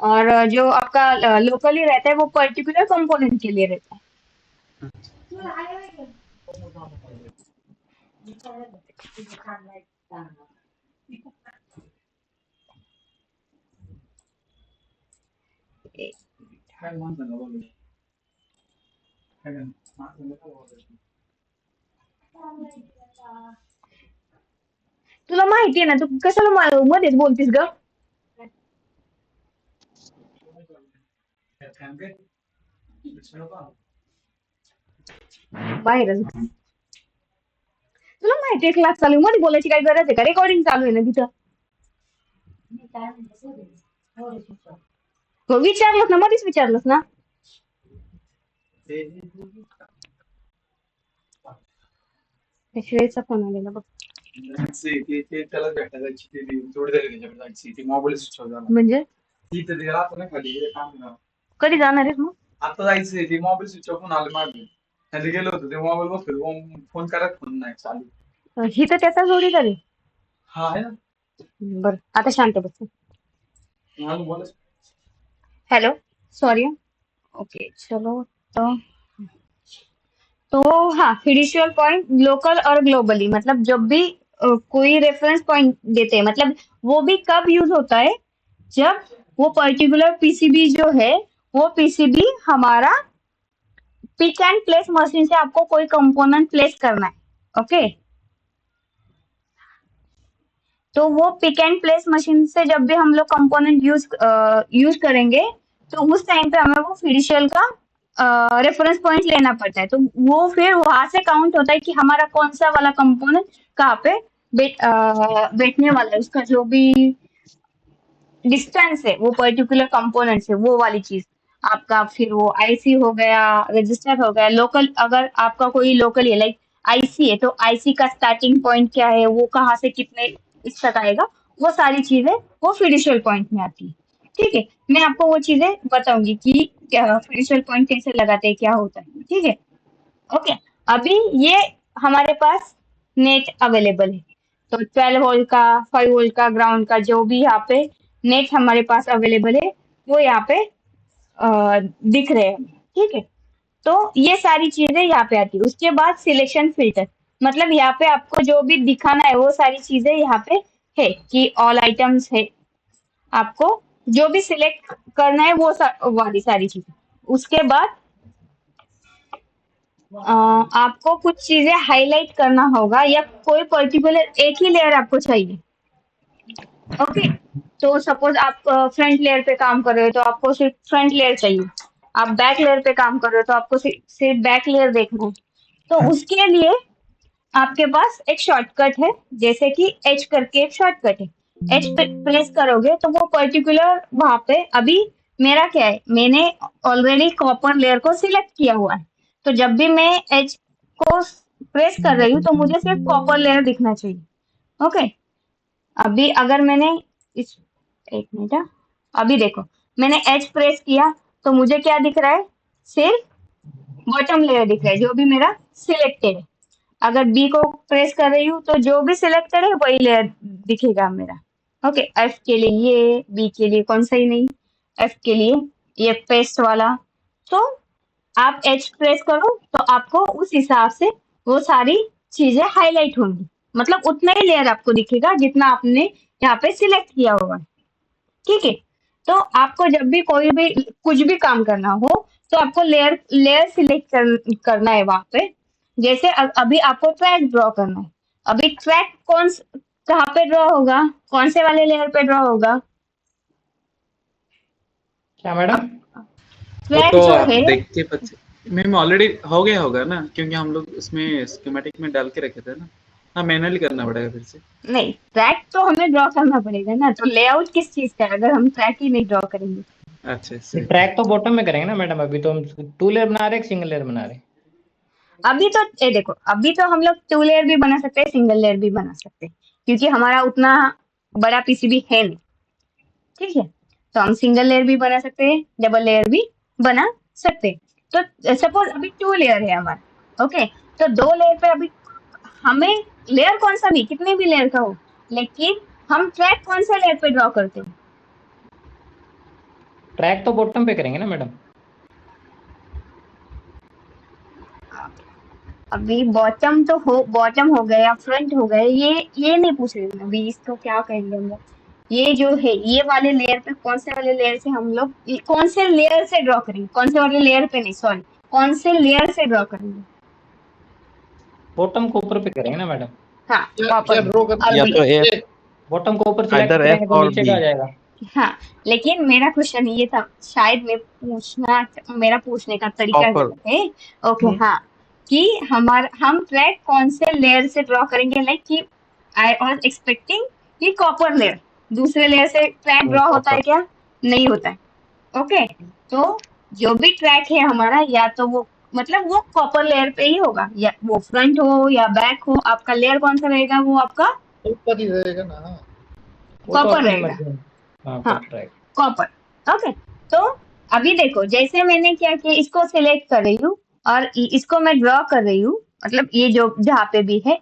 और जो आपका लोकली रहता है वो पर्टिकुलर कंपोनेंट के लिए रहता है। तुला माहिती आहे ना, तू कशाला मध्येच बोलतीस ग? बाहेरच. तुला माहिती आहे क्लास चालू आहे, मध्ये बोलायची काय गरज आहे का? रेकॉर्डिंग चालू आहे ना तिथं. हो विचारलंस ना, मध्येच विचारलंस ना. श्रेयसचा फोन आलेला बघ. त्याला भेटायला जायची ती जोडीदार त्याच्याकडे जायची ती मोबाईल स्विच ऑफ झाला म्हणजे ती तर ते राहतो ना खाली काम कधी जाणार आहेस मग? आता जायचंय ते मोबाईल स्विच ऑफ होऊन आले मागे खाली गेलो होतो ते मोबाईल बघतो फोन करत फोन नाही चालू ही तर त्याचा जोडीदार आहे. हा आहे ना बरं आता शांत बस. मला बोला हेलो, सॉरी. ओके चलो. तो हाँ, फिड्यूशियल पॉइंट लोकल और ग्लोबली मतलब जब भी कोई रेफरेंस पॉइंट देते हैं, मतलब वो भी कब यूज होता है, जब वो पर्टिकुलर पीसीबी जो है वो पीसीबी हमारा पिक एंड प्लेस मशीन से आपको कोई कंपोनेंट प्लेस करना है, ओके। तो वो पिक एंड प्लेस मशीन से जब भी हम लोग कंपोनेंट यूज करेंगे तो उस टाइम पे हमें वो फिड्यूशियल का रेफरेंस पॉइंट लेना पड़ता है। तो वो फिर वहां से काउंट होता है कि हमारा कौन सा वाला कंपोनेंट कहाँ पे बैठने वाला है, उसका जो भी डिस्टेंस है वो पर्टिकुलर कंपोनेंट से, वो वाली चीज आपका। फिर वो आईसी हो गया, रजिस्टर हो गया, लोकल अगर आपका कोई लोकल है लाइक आईसी है तो आईसी का स्टार्टिंग पॉइंट क्या है, वो कहाँ से कितने इस तक आएगा, वो सारी चीजें वो फिड्यूशियल पॉइंट में आती है। ठीक है, मैं आपको वो चीजें बताऊंगी कि क्या फिड्यूशियल पॉइंट कैसे लगाते हैं, क्या होता है। ठीक है, ओके। अभी ये हमारे पास नेट अवेलेबल है, तो 12 वोल्ट का, 5 वोल्ट का, ग्राउंड का जो भी यहाँ पे नेट हमारे पास अवेलेबल है वो यहाँ पे दिख रहे हैं। ठीक है, तो ये सारी चीजें यहाँ पे आती है। उसके बाद सिलेक्शन फिल्टर, मतलब यहाँ पे आपको जो भी दिखाना है वो सारी चीजें यहाँ पे है कि ऑल आइटम्स है, आपको जो भी सिलेक्ट करना है वो वाली सारी चीजें। उसके बाद आपको कुछ चीजें हाईलाइट करना होगा या कोई पर्टिकुलर एक ही लेयर आपको चाहिए, ओके। तो सपोज आप फ्रंट लेयर पे काम कर रहे हो तो आपको सिर्फ फ्रंट लेयर चाहिए, आप बैक लेयर पे काम कर रहे हो तो आपको सिर्फ बैक लेयर देखना है। तो उसके लिए आपके पास एक शॉर्टकट है, जैसे कि एच करके एक शॉर्टकट है। एच प्रेस करोगे तो वो पर्टिकुलर वहां पे, अभी मेरा क्या है, मैंने ऑलरेडी कॉपर लेयर को सिलेक्ट किया हुआ है, तो जब भी मैं एच को प्रेस कर रही हूँ तो मुझे सिर्फ कॉपर लेयर दिखना चाहिए, ओके। अभी अगर मैंने इस, एक मिनट, अभी देखो मैंने एच प्रेस किया तो मुझे क्या दिख रहा है, सिर्फ बॉटम लेयर दिख रहा है जो भी मेरा सिलेक्टेड है। अगर बी को प्रेस कर रही हूँ तो जो भी सिलेक्टेड है वही लेयर दिखेगा मेरा, ओके। एफ के लिए ये, बी के लिए कौन सा ही नहीं, एफ के लिए ये पेस्ट वाला। तो आप एच प्रेस करो तो आपको उस हिसाब से वो सारी चीजें हाईलाइट होंगी, मतलब उतना ही लेयर आपको दिखेगा जितना आपने यहाँ पे सिलेक्ट किया होगा। ठीक है, तो आपको जब भी कोई भी कुछ भी काम करना हो तो आपको लेयर सिलेक्ट करना है वहां पे। जैसे अभी आपको ट्रैक ड्रॉ करना है, अभी ट्रैक कहाँ पे ड्रॉ होगा, कौन से वाले लेयर पे ड्रॉ होगा? क्या मैडम? ट्रैक तो जो आप है, देख के मैम ऑलरेडी हो गया होगा ना, क्योंकि हम लोग उसमें स्कीमेटिक में डाल के रखे थे ना। हाँ, मैनुअली करना पड़ेगा फिर से। नहीं ट्रैक तो हमें ड्रॉ करना पड़ेगा ना, तो लेआउट किस चीज का है अगर हम ट्रैक ही नहीं ड्रॉ करेंगे? अच्छा इससे ट्रैक तो बॉटम में करेंगे ना मैडम, अभी तो हम 2 लेयर बना रहे हैं, सिंगल लेयर बना रहे हैं। अभी तो ये देखो, अभी तो हम लोग 2 लेयर भी बना सकते हैं, सिंगल लेयर भी बना सकते हैं, क्योंकि हमारा उतना बड़ा पीसीबी है नहीं। ठीक है, तो हम सिंगल लेयर भी बना सकते हैं, डबल लेयर भी बना सकते हैं। तो सपोज अभी 2 लेयर है हमारा, ओके, तो 2 लेयर पे अभी हमें लेयर कौन सा भी, कितने भी लेयर का हो, लेकिन हम ट्रैक कौन सा लेयर पे ड्रॉ करते हैं? ट्रैक तो बॉटम पे करेंगे ना मैडम। अभी बॉटम तो बॉटम हो गए या फ्रंट हो गए, ये नहीं पूछ रही हूँ अभी, इसको क्या कहेंगे हम लोग, ये जो है ये वाले लेयर पे कौन से वाले लेयर से हम लोग कौन से लेयर से ड्रॉ करेंगे, कौन से वाले लेयर पे नहीं, सॉरी, कौन से लेयर से ड्रॉ करेंगे? बॉटम को ऊपर पे करेंगे ना मैडम। हाँ, क्या कॉपर। ड्रॉ करना या है? तो ए बॉटम को ऊपर सिलेक्ट Either F करेंगे तो or नीचे B. का आ जाएगा। हाँ, लेकिन मेरा क्वेश्चन ये था, शायद मेरा पूछने का तरीका Copper. गलत है। ओके, हाँ, कि हम ट्रैक कौन से लेयर से ड्रॉ करेंगे, लाइक कि आई वाज एक्सपेक्टिंग कि कॉपर लेयर, दूसरे लेयर से ट्रैक ड्रॉ होता है copper. क्या? नहीं होता है। ओके, तो जो भी ट्रैक है हमारा, या तो वो मतलब वो कॉपर लेयर पे ही होगा, या वो फ्रंट हो या बैक हो, आपका लेयर कौन सा रहेगा? वो आपका ऊपर ही रहेगा ना। वो तो कॉपर अपनी रहेगा। मर्जी है। हाँ, हाँ, ट्रैक। कॉपर। ओके, तो अभी देखो, जैसे मैंने क्या किया, इसको सिलेक्ट कर रही हूँ और इसको मैं ड्रॉ कर रही हूँ, मतलब ये जो जहाँ पे भी है,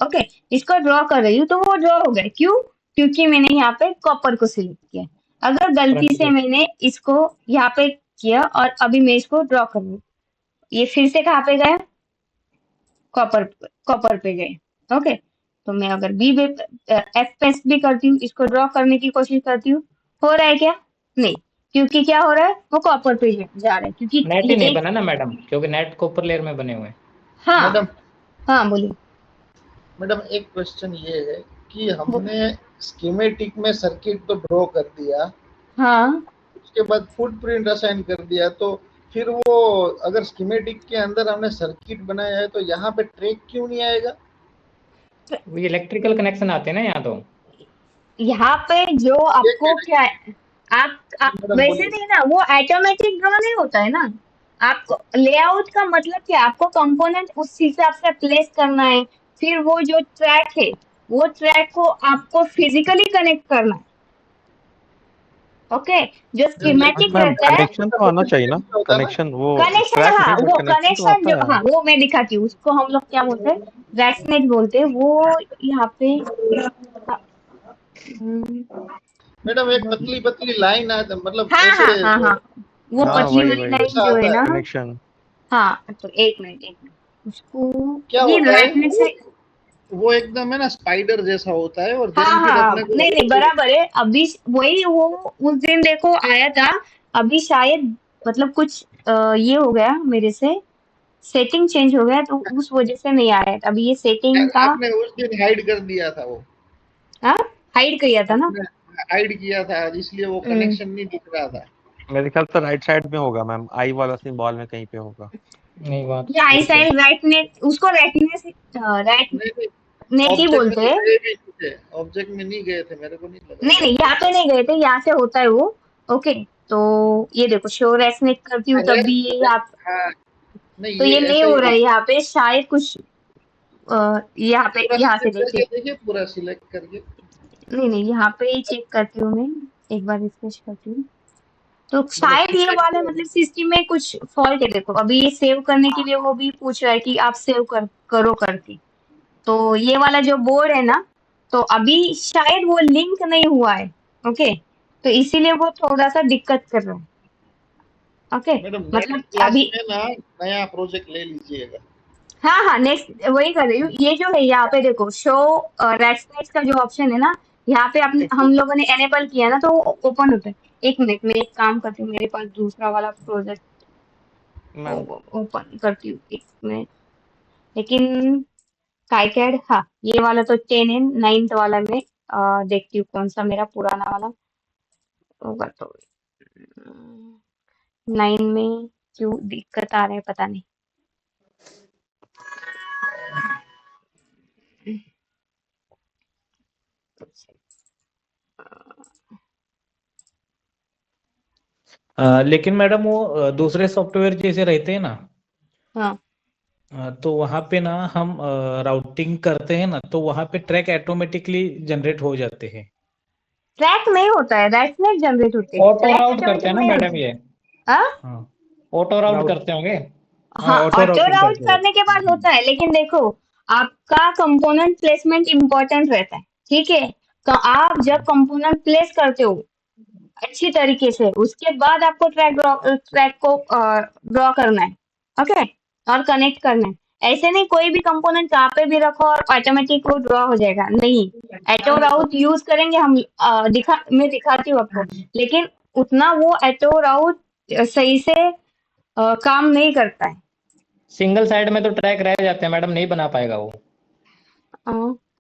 ओके, इसको ड्रॉ कर रही हूँ, तो वो ड्रॉ हो गए। क्यों? क्योंकि मैंने यहाँ पे कॉपर को सिलेक्ट किया। अगर गलती फ्रंट से पे। मैंने इसको यहाँ पे किया और अभी मैं इसको ड्रॉ कर रही हूँ, ये फिर से कहाँ पे गया? कॉपर पे गए। ओके, तो मैं अगर एफ प्रेस भी करती हूँ, इसको ड्रॉ करने की कोशिश करती हूँ, हो रहा है क्या? नहीं, क्योंकि क्या हो रहा है, वो कॉपर पे जा रहा है, क्योंकि नेट ये ही नहीं एक, बना ना मैडम, क्योंकि नेट को ऊपर लेयर में बने हुए हैं। हाँ मैडम हाँ बोलिए। मैडम एक क्वेश्चन ये है कि हमने स्कीमेटिक में सर्किट तो ड्रॉ कर दिया, हाँ, उसके बाद फुटप्रिंट असाइन कर दिया, तो फिर वो अगर स्कीमेटिक के अंदर हमने सर्किट बनाया है तो यहाँ पे ट्रैक क्यों नहीं आएगा? वो इलेक्ट्रिकल कनेक्शन आते हैं ना यहाँ तो। यहाँ पे जो आपको क्या है, आप मैडम वैसे बोलिए। नहीं ना, वो ऑटोमेटिक ड्रॉ नहीं होता है ना। आपको लेआउट का मतलब क्या, आपको कंपोनेंट उस हिसाब से प्लेस करना है, फिर वो जो ट्रैक है, वो ट्रैक को आपको फिजिकली कनेक्ट करना है। ओके, जो स्कीमेटिक मैम रहता है, कनेक्शन तो आना चाहिए ना, होता है ना। कनेक्शन वो कनेक्शन, ट्रैक हाँ, नहीं बट वो कनेक्शन तो कनेक्शन जो, आता हाँ, है। वो मैं दिखाती हूँ, उसको हम लोग क्या बोलते हैं, रैशनेट बोलते हैं, वो यहाँ पे, हाँ, मैडम एक पतली पतली लाइन आता, मतलब हाँ ऐसे हाँ हाँ हाँ, वो हाँ, हाँ पतली वही वाली वही लाइन ऐसा जो है आता है। ना, कनेक्शन। हाँ, तो एक मिनट, उसको क्या ये होता है रैशनेट से, वो एकदम है ना स्पाइडर जैसा होता है, और हाँ देन फिर हाँ, अपने को नहीं नहीं, बराबर है। अभी वही वो उस दिन देखो आया था, अभी शायद मतलब कुछ ये हो गया मेरे से, सेटिंग चेंज हो गया, तो उस वजह से नहीं आ रहा है। अभी ये सेटिंग का, आपने उस दिन हाइड कर दिया था, वो हाँ, हाइड किया था ना। आपने हाइड किया था, इसलिए वो कनेक्शन नहीं दिख रहा था। मेरे ख्याल से राइट साइड में होगा मैम, आई वाला सिंबल में कहीं पे होगा। नहीं, बात ये आई साइड राइट नेट, उसको राइट नहीं नहीं, नेट ही ऑब्जेक्ट में बोलते तो हैं। गए भी नहीं थे, ऑब्जेक्ट में नहीं गए थे, मेरे को नहीं लगा। नहीं नहीं, यहाँ पे नहीं गए थे, यहाँ से होता है वो। ओके, तो ये देखो, शो रेसनेट करती हूँ तब भी ये यहाँ, हाँ, नहीं तो ये ये नहीं ऐसा हो ही रहा है यहाँ पे, शायद कुछ यहाँ पे, पूरा यहाँ से सिलेक्ट देखिए, करके देखिए, पूरा सिलेक्ट करके। नहीं नहीं, यहाँ पे ही चेक करती हूँ मैं, एक बार रिफ्रेश करती हूँ, तो मतलब शायद ये वाला मतलब सिस्टम में कुछ फॉल्ट है। देखो, अभी ये सेव करने के लिए वो भी पूछ रहा है कि आप सेव करो करके, तो ये वाला जो बोर्ड है ना, तो अभी शायद वो लिंक नहीं हुआ है। ओके, तो इसीलिए वो थोड़ा सा दिक्कत कर रहा है। ओके, मैडम नेक्स्ट मतलब क्लास अभी, में ना नया प्रोजेक्ट ले लीजिएगा। हाँ हाँ, नेक्स्ट वही कर रही हूँ। ये जो है यहाँ पे देखो, शो रेस्ट्रिक्ट का जो ऑप्शन है ना, यहाँ पे हम लोगों ने एनेबल किया ना, तो ओपन होता है। एक मिनट में एक काम करती हूँ, मेरे पास दूसरा वाला प्रोजेक्ट मैम ओपन करती हूँ, एक मिनट। लेकिन काइकेड, हाँ, ये वाला तो 10 है, 9th वाला में देखती हूँ कौन सा मेरा पुराना वाला होगा, तो 9 में क्यों दिक्कत आ रहा है पता नहीं। लेकिन मैडम वो दूसरे सॉफ्टवेयर जैसे रहते हैं ना, हाँ, तो वहाँ पे ना हम राउटिंग करते हैं ना, तो वहाँ पे ट्रैक ऑटोमेटिकली जनरेट हो जाते हैं। ट्रैक नहीं होता है, रेसनेट जनरेट होते हैं, ऑटो ट्रैक राउट करते ऑटोमेटिक हैं ना नहीं मैडम होते। ये? हाँ हाँ, ऑटो राउट करते होंगे। हाँ, ऑटो ऑटो राउटिंग राउट करते हैं। करने के बाद होता है, लेकिन देखो आपका कंपोनेंट प्लेसमेंट इम्पोर्टेंट रहता है, ठीक है। तो आप जब कंपोनेंट प्लेस करते हो अच्छी तरीके से, उसके बाद आपको ट्रैक को ड्रॉ करना है, ओके, और कनेक्ट करना है। ऐसे नहीं कोई भी कंपोनेंट कहाँ पे भी रखो और ऑटोमेटिक वो ड्रॉ हो जाएगा, नहीं। एटो राउट यूज करेंगे हम, मैं दिखाती हूँ आपको, लेकिन उतना वो एटो राउट सही से काम नहीं करता है। सिंगल साइड में तो ट्रैक रह जाते हैं मैडम, नहीं बना पाएगा वो। अ,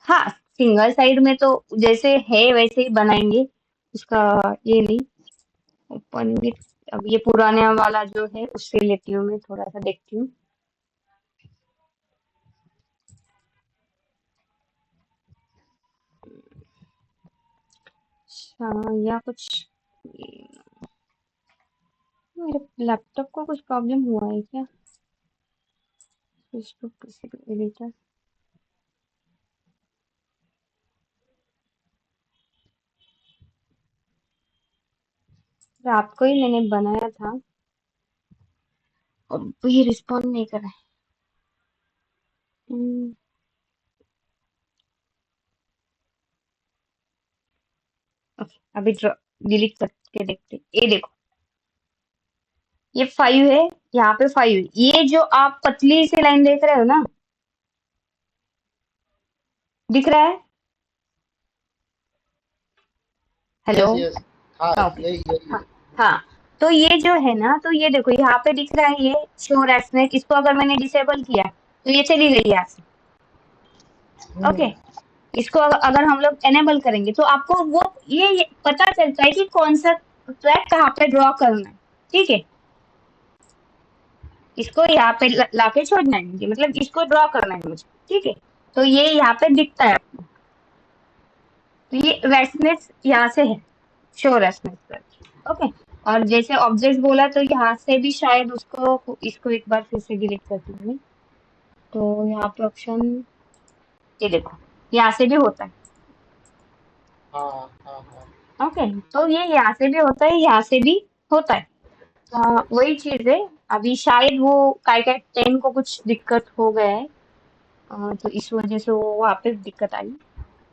हाँ, सिंगल साइड में तो जैसे है वैसे ही बनाएंगे, उसका ये नहीं। ओपन विथ, अब ये पुराने वाला जो है उससे लेती हूँ, मैं थोड़ा सा देखती हूँ। अच्छा, या कुछ मेरे लैपटॉप को कुछ प्रॉब्लम हुआ है क्या? फेसबुक एडिटर, रात को ही मैंने बनाया था और ये रिस्पॉन्ड नहीं कर रहा है। ओके, अभी डिलीट करके देखते, ये देखो, ये 5 है, यहाँ पे 5 है। ये जो आप पतली सी लाइन देख रहे हो ना, दिख रहा है? हेलो? यस यस, हाँ ओके, यही यही हाँ है। हाँ। तो ये जो है ना, तो ये देखो यहाँ पे दिख रहा है ये शो रेसनेट, इसको अगर मैंने डिसेबल किया तो ये चली गई यहाँ से, ओके। इसको अगर हम लोग एनेबल करेंगे तो आपको वो ये पता चलता है कि कौन सा ट्रैक कहाँ पे ड्रॉ करना है, ठीक है। इसको यहाँ पे लाके छोड़ना है मुझे, मतलब इसको ड्रॉ करना है मुझे, ठीक है। तो ये यहाँ पे दिखता है आपको, तो ये रेसनेट यहाँ से है, शो रेसनेट, ओके। और जैसे ऑब्जेक्ट बोला तो यहाँ से भी शायद उसको, इसको एक बार फिर से डिलीट करती हूँ मैं। तो यहाँ पे ऑप्शन, ये देखो, यहाँ से भी होता है, हाँ हाँ हाँ। ओके। तो ये यहाँ से भी होता है, यहाँ से भी होता है। वही चीज है। अभी शायद वो काइकेट 10 को कुछ दिक्कत हो गया है, तो इस वजह से वो वहाँ पे दिक्कत आई।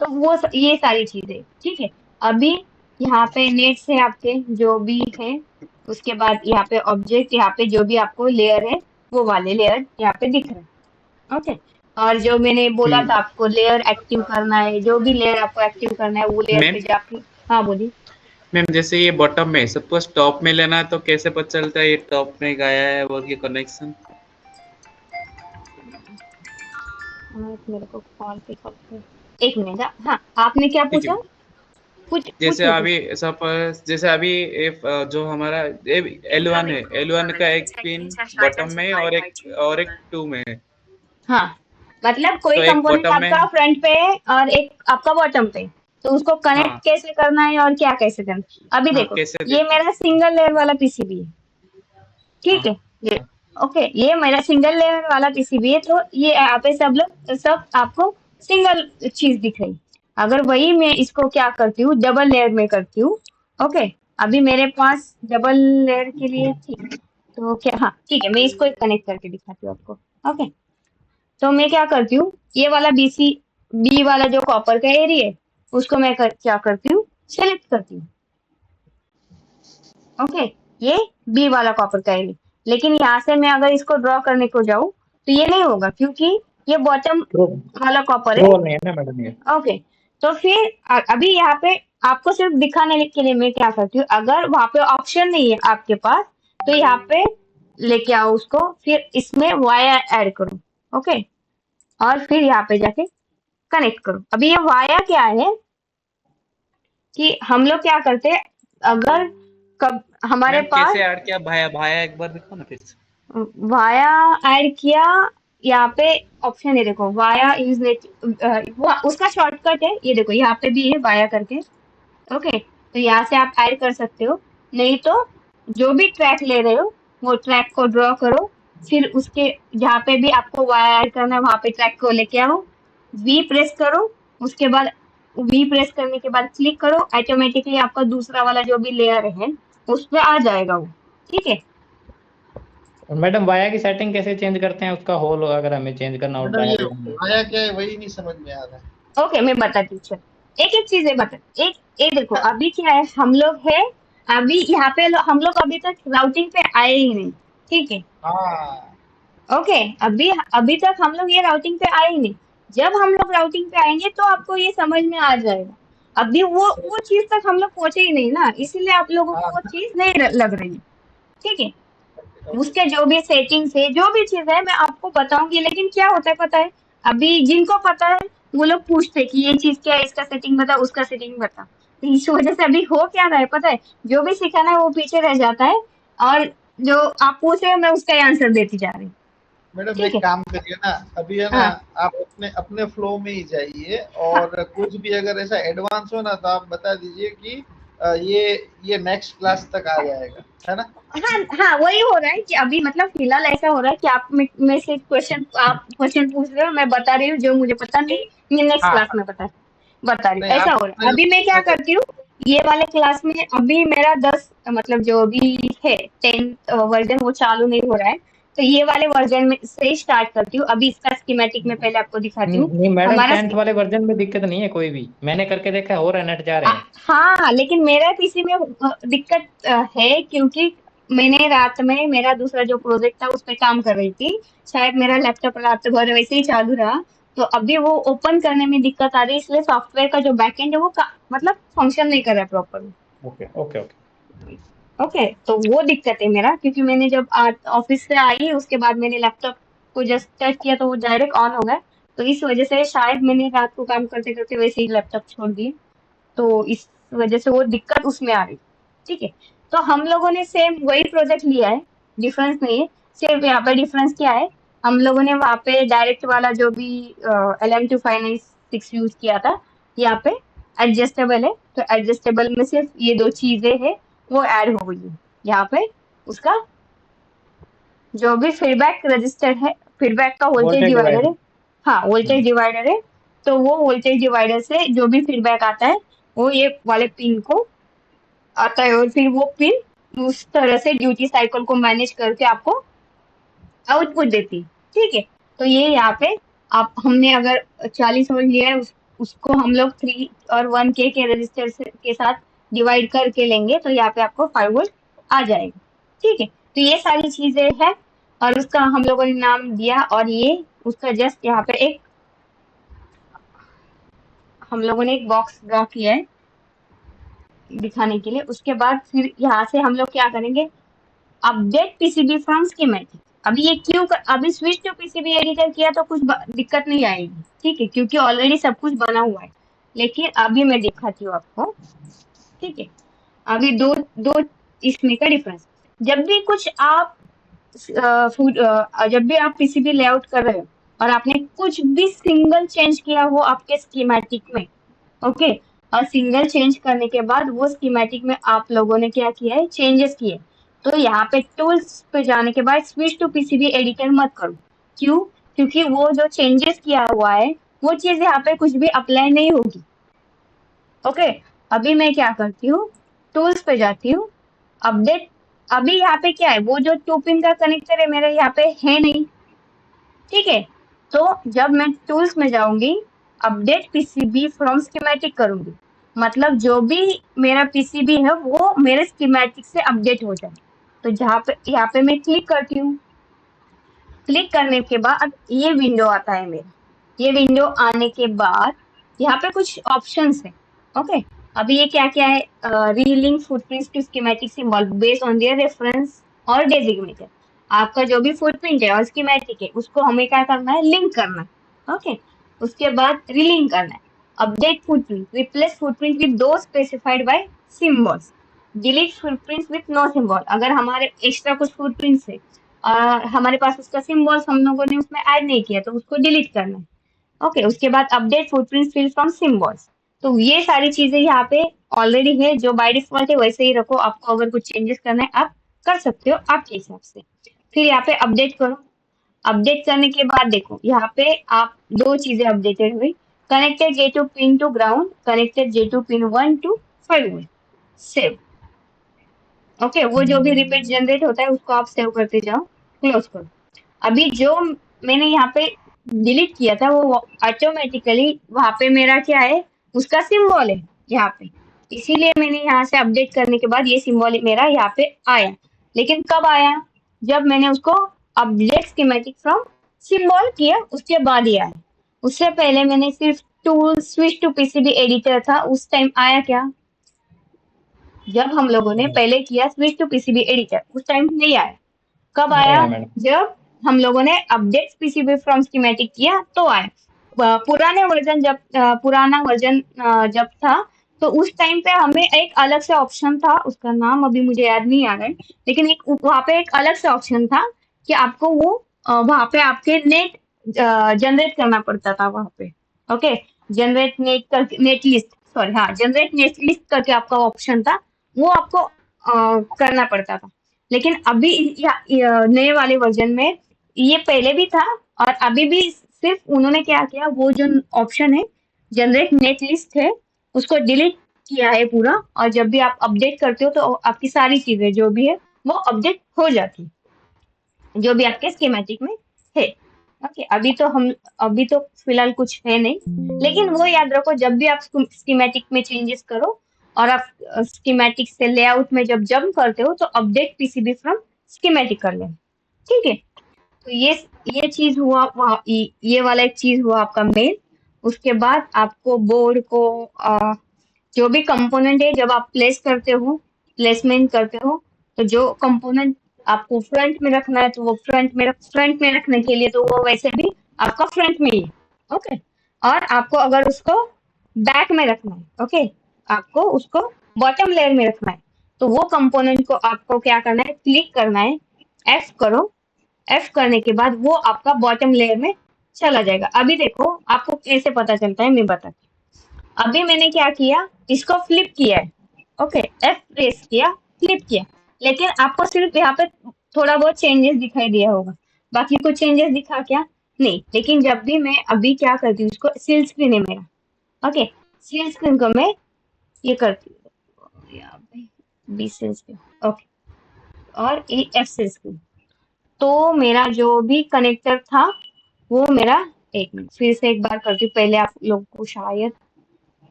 तो वो ये सारी चीजें, ठीक है। अभी यहाँ पे नेट से आपके जो भी है, उसके बाद यहाँ पे ऑब्जेक्ट, यहाँ पे जो भी आपको लेयर है वो वाले लेयर यहाँ पे दिख रहे हैं, ओके। और जो मैंने बोला था आपको लेयर एक्टिव करना है, जो भी लेयर आपको एक्टिव करना है वो लेयर मैम पे जाके, हाँ बोलिए। मैम जैसे ये बॉटम में, सपोज टॉप में लेना है तो कैसे पता चलता है ये टॉप में गया है वो ये कनेक्शन? मेरे को कॉल पे एक मिनट, हाँ आपने क्या ठीक पूछा? है। जैसे पूछिए अभी पूछिए। सपोज जैसे अभी जो हमारा L1 है, L1 का एक पिन बॉटम में और एक 2 में है। हाँ, मतलब कोई तो एक कंपोनेंट बॉटम आपका में, फ्रंट पे है और एक आपका बॉटम पे, तो उसको कनेक्ट हाँ कैसे करना है और क्या कैसे करना है? अभी हाँ देखो, कैसे ये देखते हैं? मेरा सिंगल लेयर वाला पीसीबी है, ठीक हाँ है। ये ओके, ये मेरा सिंगल लेयर वाला पीसीबी है, तो ये यहाँ पे सब आपको सिंगल चीज दिख रही। अगर वही मैं इसको क्या करती हूँ, डबल लेयर में करती हूँ, ओके। अभी मेरे पास डबल लेयर के लिए, ठीक, तो क्या, हाँ ठीक है, मैं इसको कनेक्ट करके दिखाती हूँ आपको, ओके। तो मैं क्या करती हूँ, ये वाला बी वाला जो कॉपर का एरिया है, उसको मैं क्या करती हूँ, सेलेक्ट करती हूँ, ओके। ये बी वाला कॉपर का एरिया, लेकिन यहाँ से मैं अगर इसको ड्रॉ करने को जाऊँ तो ये नहीं होगा, क्योंकि ये बॉटम प्रो वाला कॉपर है, प्रो नहीं है ना मैडम ये। ओके। तो फिर अभी यहाँ पे आपको सिर्फ दिखाने के लिए मैं क्या करती हूँ, अगर वहां पे ऑप्शन नहीं है आपके पास, तो यहाँ पे लेके आओ उसको, फिर इसमें वाया ऐड करो, ओके। और फिर यहाँ पे जाके कनेक्ट करो। अभी ये वाया क्या है कि हम लोग क्या करते हैं, अगर कब हमारे मैम पास कैसे ऐड किया? भाया भाया एक बार देखो ना फिर से। वाया ऐड किया, यहाँ पे ऑप्शन है देखो, वाया यूज नेट, उसका शॉर्टकट है, ये देखो यहाँ पे भी है वाया करके, ओके। तो यहाँ से आप ऐड कर सकते हो, नहीं तो जो भी ट्रैक ले रहे हो वो ट्रैक को ड्रॉ करो, फिर उसके जहाँ पे भी आपको वाया ऐड करना है वहां पे ट्रैक को लेके आओ, वी प्रेस करो, उसके बाद वी प्रेस करने के बाद क्लिक करो, ऑटोमेटिकली आपका दूसरा वाला जो भी लेयर है उस पे आ जाएगा वो। ठीक है, और मैडम वाया की सेटिंग कैसे चेंज करते हैं, उसका होल अगर हमें चेंज करना हो मैडम ये डायरेक्ट? आया क्या है वही नहीं समझ में आ रहा है। ओके मैं बताती हूँ। चलो एक एक चीजें बता, एक एक देखो अभी क्या है, हम लोग है अभी यहाँ पे हम लोग अभी तक राउटिंग पे आए ही नहीं। ठीक है, हाँ ओके अभी अभी तक हम लोग ये राउटिंग पे आए ही नहीं। जब हम लोग राउटिंग पे आएंगे तो आपको ये समझ में आ जाएगा। अभी वो चीज तक हम लोग पहुंचे ही नहीं ना, इसीलिए आप लोगों को हाँ वो चीज नहीं लग रही है। ठीक है, उसके जो भी सेटिंग्स है जो भी चीज है मैं आपको बताऊंगी, लेकिन क्या होता है पता है, अभी जिनको पता है वो लोग पूछते हैं कि ये चीज क्या है, इसका सेटिंग बता, उसका सेटिंग बता। तो इस वजह से अभी हो क्या रहा है पता है, जो भी सिखाना है वो पीछे रह जाता है, और जो आप पूछ रहे हो मैं उसका ही आंसर देती जा रही हूँ। मैडम ठीक एक है, काम करिए ना, अभी है ना हाँ आप अपने अपने फ्लो में ही जाइए, हाँ और कुछ भी अगर ऐसा एडवांस हो ना तो आप बता दीजिए कि ये नेक्स्ट क्लास तक आ जाएगा, है ना। हाँ हाँ वही हो रहा है कि अभी मतलब फिलहाल ऐसा हो रहा है कि आप में से क्वेश्चन, आप क्वेश्चन पूछ रहे हो, मैं बता रही हूँ जो मुझे पता नहीं, ये नेक्स्ट हाँ क्लास में बता रही हूँ, नहीं ऐसा आप हो रहा अपने है। अभी मैं क्या करती हूँ, ये वाले क्लास में अभी मेरा 10 मतलब जो भी है 10th वर्जन वो चालू नहीं हो रहा है, तो ये वाले वर्जन में से स्टार्ट करती हूँ। अभी इसका स्कीमेटिक में पहले आपको दिखाती हूँ। नहीं मैडम, हमारा 10th वाले वर्जन में दिक्कत नहीं है कोई भी, मैंने करके देखा है, हो रहा है, नेट जा रहे हैं। हाँ हाँ लेकिन मेरा पीसी में दिक्कत है, क्योंकि मैंने रात में मेरा दूसरा जो प्रोजेक्ट था उस पे काम कर रही थी, शायद मेरा लैपटॉप रात भर वैसे ही चालू रहा, तो अभी वो ओपन करने में दिक्कत आ रही है, इसलिए सॉफ्टवेयर का जो बैकएंड है वो मतलब फंक्शन नहीं कर रहा है proper. Okay okay okay. Okay तो वो दिक्कत है मेरा, क्योंकि मैंने जब ऑफिस से आई उसके बाद मैंने लैपटॉप को जस्ट टच किया तो वो डायरेक्ट ऑन हो गया, तो इस वजह से शायद मैंने रात को काम करते करते वैसे ही लैपटॉप छोड़ दिए, तो इस वजह से वो दिक्कत उसमें आ रही। ठीक है, तो हम लोगों ने सेम वही प्रोजेक्ट लिया है, डिफरेंस नहीं है। सिर्फ यहाँ पे डिफरेंस क्या है, हम लोगों ने वहाँ पे डायरेक्ट वाला जो भी LM2596 यूज किया था, यहाँ पे एडजस्टेबल है, तो एडजस्टेबल में सिर्फ ये दो चीजें हैं वो ऐड हो गई है। यहाँ पे उसका जो भी फीडबैक रजिस्टर है, फीडबैक का वोल्टेज वोल्टेज डिवाइडर डिवाइडर। है, हाँ वोल्टेज डिवाइडर है, तो वो वोल्टेज डिवाइडर से जो भी फीडबैक आता है वो ये वाले पिन को आता है, और फिर वो पिन उस तरह से ड्यूटी साइकिल को मैनेज करके आपको आउटपुट देती है। ठीक है, तो ये यहाँ पे आप हमने अगर 40 वोल्ट लिया है उसको हम लोग 3 और 1K के रजिस्टर के साथ डिवाइड करके लेंगे, तो यहाँ पे आपको 5 वोल्ट आ जाएगा। ठीक है, तो ये सारी चीजें हैं, और उसका हम लोगों ने नाम दिया, और ये उसका जस्ट यहाँ पे एक हम लोगों ने एक बॉक्स ड्रॉ किया है दिखाने के लिए। उसके बाद फिर यहाँ से हम लोग क्या करेंगे, अपडेट पीसीबी फ्रॉम स्कीमेटिक। अभी ये क्यों अभी स्विच टू पीसीबी एडिटर किया तो कुछ दिक्कत नहीं आएगी, ठीक है, क्योंकि ऑलरेडी सब कुछ बना हुआ है। लेकिन अभी मैं दिखाती हूँ आपको। ठीक है, अभी दो दो इसमें का डिफरेंस, जब भी कुछ आप जब भी आप पीसीबी लेआउट कर रहे हो और आपने कुछ भी सिंगल चेंज किया हो आपके स्कीमेटिक में, ओके, और सिंगल चेंज करने के बाद वो स्कीमेटिक में आप लोगों ने क्या किया है, चेंजेस किए, तो यहाँ पे टूल्स पे जाने के बाद स्विच टू पीसीबी एडिटर मत करो। क्यों? क्योंकि वो जो चेंजेस किया हुआ है वो चीज यहाँ पे कुछ भी अप्लाई नहीं होगी। ओके, अभी मैं क्या करती हूँ, टूल्स पे जाती हूँ, अपडेट। अभी यहाँ पे क्या है, वो जो 2 पिन का कनेक्टर है मेरे यहाँ पे है नहीं। ठीक है, तो जब मैं टूल्स में जाऊंगी, अपडेट पीसीबी फ्रॉम स्कीमेटिक करूंगी, मतलब जो भी मेरा पीसीबी है वो मेरे स्कीमेटिक से अपडेट हो जाए। तो जहाँ पे यहाँ पे मैं क्लिक करती हूँ, क्लिक करने के बाद ये विंडो आता है मेरा। ये विंडो आने के बाद यहाँ पे कुछ ऑप्शंस है। ओके, अभी ये क्या क्या है, relink footprints to schematic symbol based on their reference और डेजिग्नेटर। आपका जो भी फुटप्रिंट है और स्कीमेटिक है उसको हमें क्या करना है, लिंक करना है। ओके, उसके बाद रीलिंक करना है। Update footprint, replace footprint with those specified by symbols, delete footprints with no symbol. अगर हमारे एक्स्ट्रा कुछ फुटप्रिंट्स है हमारे पास उसका सिंबल्स हम लोगों ने उसमें ऐड नहीं किया तो उसको डिलीट करना है। ओके, उसके बाद update footprint field from symbols. तो ये सारी चीजें यहाँ पे ऑलरेडी है, जो बाय डिफॉल्ट है वैसे ही रखो। आपको अगर कुछ चेंजेस करना है आप कर सकते हो आपके हिसाब से। फिर यहाँ पे अपडेट करो। अपडेट करने के बाद देखो यहाँ पे आप दो चीजें अपडेटेड हुई, connected J2 pin to ground, connected J2 pin 1 to 5 volt, save. Okay, वो जो भी रिपीट जनरेट होता है उसको आप सेव करते जाओ, क्लोज करो। अभी जो मैंने यहाँ पे डिलीट किया था वो ऑटोमेटिकली वहां पे मेरा क्या है, उसका सिंबल है यहाँ पे, इसीलिए मैंने यहाँ से अपडेट करने के बाद ये सिंबल मेरा यहाँ पे आया। लेकिन कब आया, जब मैंने उसको अपडेट स्कीमेटिक फ्रॉम सिंबल किया उसके बाद ही आया। उससे पहले मैंने सिर्फ tool switch to PCB editor था, उस टाइम आया क्या, जब हम लोगों ने पहले किया स्विच टू पीसीबी एडिटर उस टाइम नहीं आया। कब नहीं आया, आया मैडम। जब हम लोगों ने अपडेट पीसीबी फ्रॉम स्कीमेटिक किया तो आया। पुराना वर्जन जब था तो उस टाइम पे हमें एक अलग से ऑप्शन था, उसका नाम अभी मुझे याद नहीं आ रहा है, लेकिन एक वहाँ पे एक अलग से ऑप्शन था कि आपको वो वहाँ पे आपके नेट जनरेट करना पड़ता था वहाँ पे। ओके, जनरेट नेट करके नेट लिस्ट, सॉरी हाँ, जनरेट नेट लिस्ट करके आपका ऑप्शन था, वो आपको करना पड़ता था। लेकिन अभी नए वाले वर्जन में ये पहले भी था और अभी भी सिर्फ उन्होंने क्या किया, वो जो ऑप्शन है जनरेट नेट लिस्ट है उसको डिलीट किया है पूरा, और जब भी आप अपडेट करते हो तो आपकी सारी चीजें जो भी है वो अपडेट हो जाती, जो भी आपके स्कीमेटिक में है। ओके, अभी तो फिलहाल कुछ है नहीं, लेकिन वो याद रखो जब भी आप स्कीमेटिक में चेंजेस करो और आप स्कीमेटिक से लेआउट में जब जंप करते हो तो अपडेट पीसीबी फ्रॉम स्कीमेटिक कर लें, ठीक है। तो ये चीज हुआ, ये वाला एक चीज हुआ आपका मेन। उसके बाद आपको बोर्ड को जो भी कंपोनेंट है जब आप प्लेसमेंट करते हो तो जो कंपोनेंट आपको फ्रंट में रखना है तो वो फ्रंट में रखने के लिए तो वो वैसे भी आपका फ्रंट में ही है। ओके, और आपको अगर उसको बैक में रखना है, ओके, आपको उसको बॉटम लेयर में रखना है तो वो कंपोनेंट को आपको क्या करना है, क्लिक करना है, एफ करो, एफ करने के बाद वो आपका बॉटम लेयर में चला जाएगा। अभी देखो आपको कैसे पता चलता है मैं बताती हूँ। अभी मैंने क्या किया, इसको फ्लिप किया है, ओके, एफ प्रेस किया, फ्लिप किया, लेकिन आपको सिर्फ यहाँ पे थोड़ा बहुत चेंजेस दिखाई दिया होगा, बाकी कुछ चेंजेस दिखा क्या नहीं। लेकिन जब भी मैं अभी क्या करती हूँ, इसको सील स्क्रीन है मेरा, ओके, सील स्क्रीन को मैं ये करती हूँ यहाँ पे बी सील स्क्रीन, ओके, और ये एफ सील स्क्रीन, तो मेरा जो भी कनेक्टर था वो मेरा, एक मिनट फिर से एक बार करती हूँ, पहले आप लोग को शायद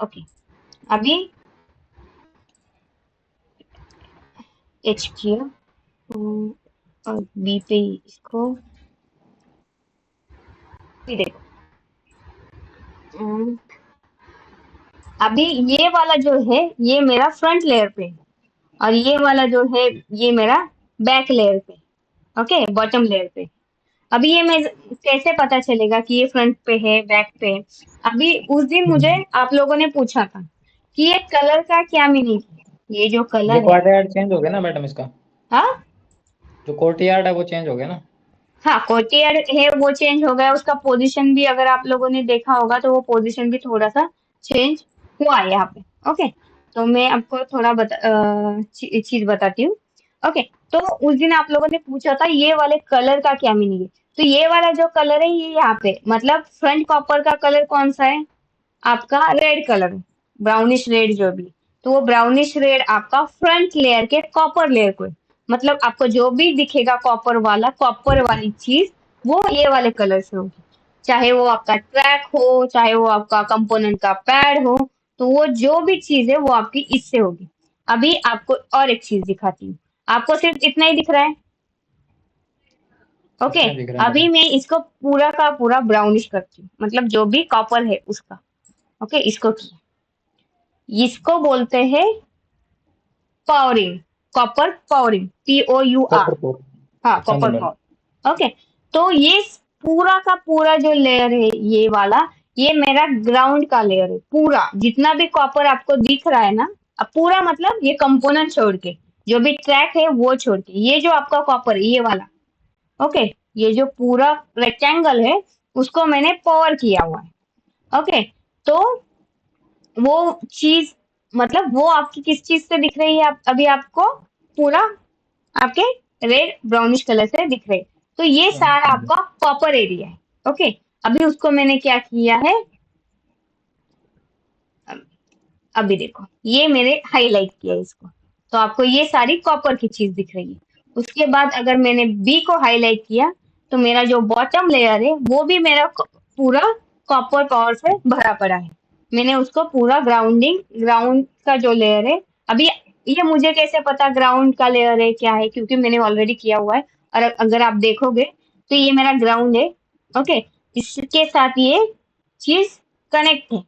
ओके, अभी एच किया और बी पे इसको भी देखो। अभी ये वाला जो है ये मेरा फ्रंट लेयर पे और ये वाला जो है ये मेरा बैक लेयर पे, ओके, बॉटम लेयर पे। अभी ये मैं कैसे पता चलेगा कि ये फ्रंट पे है बैक पे है? अभी उस दिन मुझे आप लोगों ने पूछा था कि ये कलर का क्या मीनिंग है, ये जो ये कलर है, कोर्टयार्ड चेंज हो गया ना मैडम इसका, हाँ जो कोर्टयार्ड है वो चेंज हो गया ना। हाँ, कोर्टयार्ड है वो चेंज हो गया, उसका पोजीशन भी अगर आप लोगों ने देखा होगा तो वो पोजीशन भी थोड़ा सा चेंज हुआ है यहाँ पे। ओके, तो मैं आपको थोड़ा चीज बताती हूँ। ओके, तो उस दिन आप लोगों ने पूछा था ये वाले कलर का क्या मीनिंग है, तो ये वाला जो कलर है ये यहाँ पे मतलब फ्रंट कॉपर का कलर कौन सा है, आपका रेड कलर, ब्राउनिश रेड जो भी, तो वो ब्राउनिश रेड आपका फ्रंट लेयर के कॉपर लेयर को है। मतलब आपको जो भी दिखेगा कॉपर वाली चीज वो ये वाले कलर से होगी, चाहे वो आपका ट्रैक हो, चाहे वो आपका कंपोनेंट का पैड हो, तो वो जो भी चीज है वो आपकी इससे होगी। अभी आपको और एक चीज दिखाती हूँ, आपको सिर्फ इतना ही दिख रहा है, ओके, इतना दिख रहा है अभी मैं इसको पूरा का पूरा ब्राउनिश करती हूँ, मतलब जो भी कॉपर है उसका, ओके, इसको किया, इसको बोलते हैं powering, copper powering, POUR, copper core. हाँ, कॉपर मैडम। पावर। ओके, तो ये पूरा का पूरा जो लेयर है ये वाला, ये मेरा ग्राउंड का लेयर है, पूरा जितना भी कॉपर आपको दिख रहा है ना, अब पूरा मतलब ये कंपोनेंट छोड़ के, जो भी ट्रैक है वो छोड़ के, ये जो आपका कॉपर है ये वाला, ओके, ये जो पूरा रेक्टेंगल है उसको मैंने पावर किया हुआ है। ओके, तो वो चीज मतलब वो आपकी किस चीज से दिख रही है, अभी आपको पूरा आपके रेड ब्राउनिश कलर से दिख रहे, तो ये सारा आपका कॉपर एरिया है। ओके, अभी उसको मैंने क्या किया है, अभी देखो ये मेरे हाईलाइट किया है इसको, तो आपको ये सारी कॉपर की चीज दिख रही है। उसके बाद अगर मैंने बी को हाईलाइट किया तो मेरा जो बॉटम लेयर है वो भी मेरा पूरा कॉपर पावर से भरा पड़ा है। मैंने उसको पूरा ग्राउंड का जो लेयर है, अभी ये मुझे कैसे पता ग्राउंड का लेयर है क्या है, क्योंकि मैंने ऑलरेडी किया हुआ है। और अगर आप देखोगे तो ये मेरा ग्राउंड है, ओके, इसके साथ ये चीज कनेक्ट है।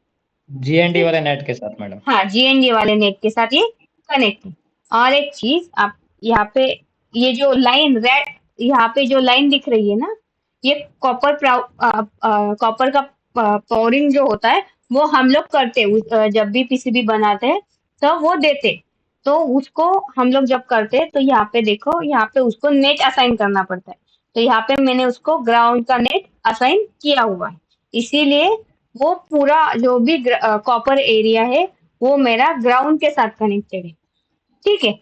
GND वाले नेट के साथ मैडम। हाँ, जीएनडी वाले नेट के साथ ये कनेक्ट है। और एक चीज आप यहाँ पे ये जो लाइन रेड यहाँ पे जो लाइन दिख रही है ना, ये कॉपर का पावरिंग जो होता है वो हम लोग करते हैं जब भी पीसीबी बनाते हैं तो वो देते, तो उसको हम लोग जब करते हैं तो यहाँ पे देखो, यहाँ पे उसको नेट असाइन करना पड़ता है। तो यहाँ पे मैंने उसको ग्राउंड का नेट असाइन किया हुआ है, इसीलिए वो पूरा जो भी कॉपर एरिया है वो मेरा ग्राउंड के साथ कनेक्टेड है। ठीक है,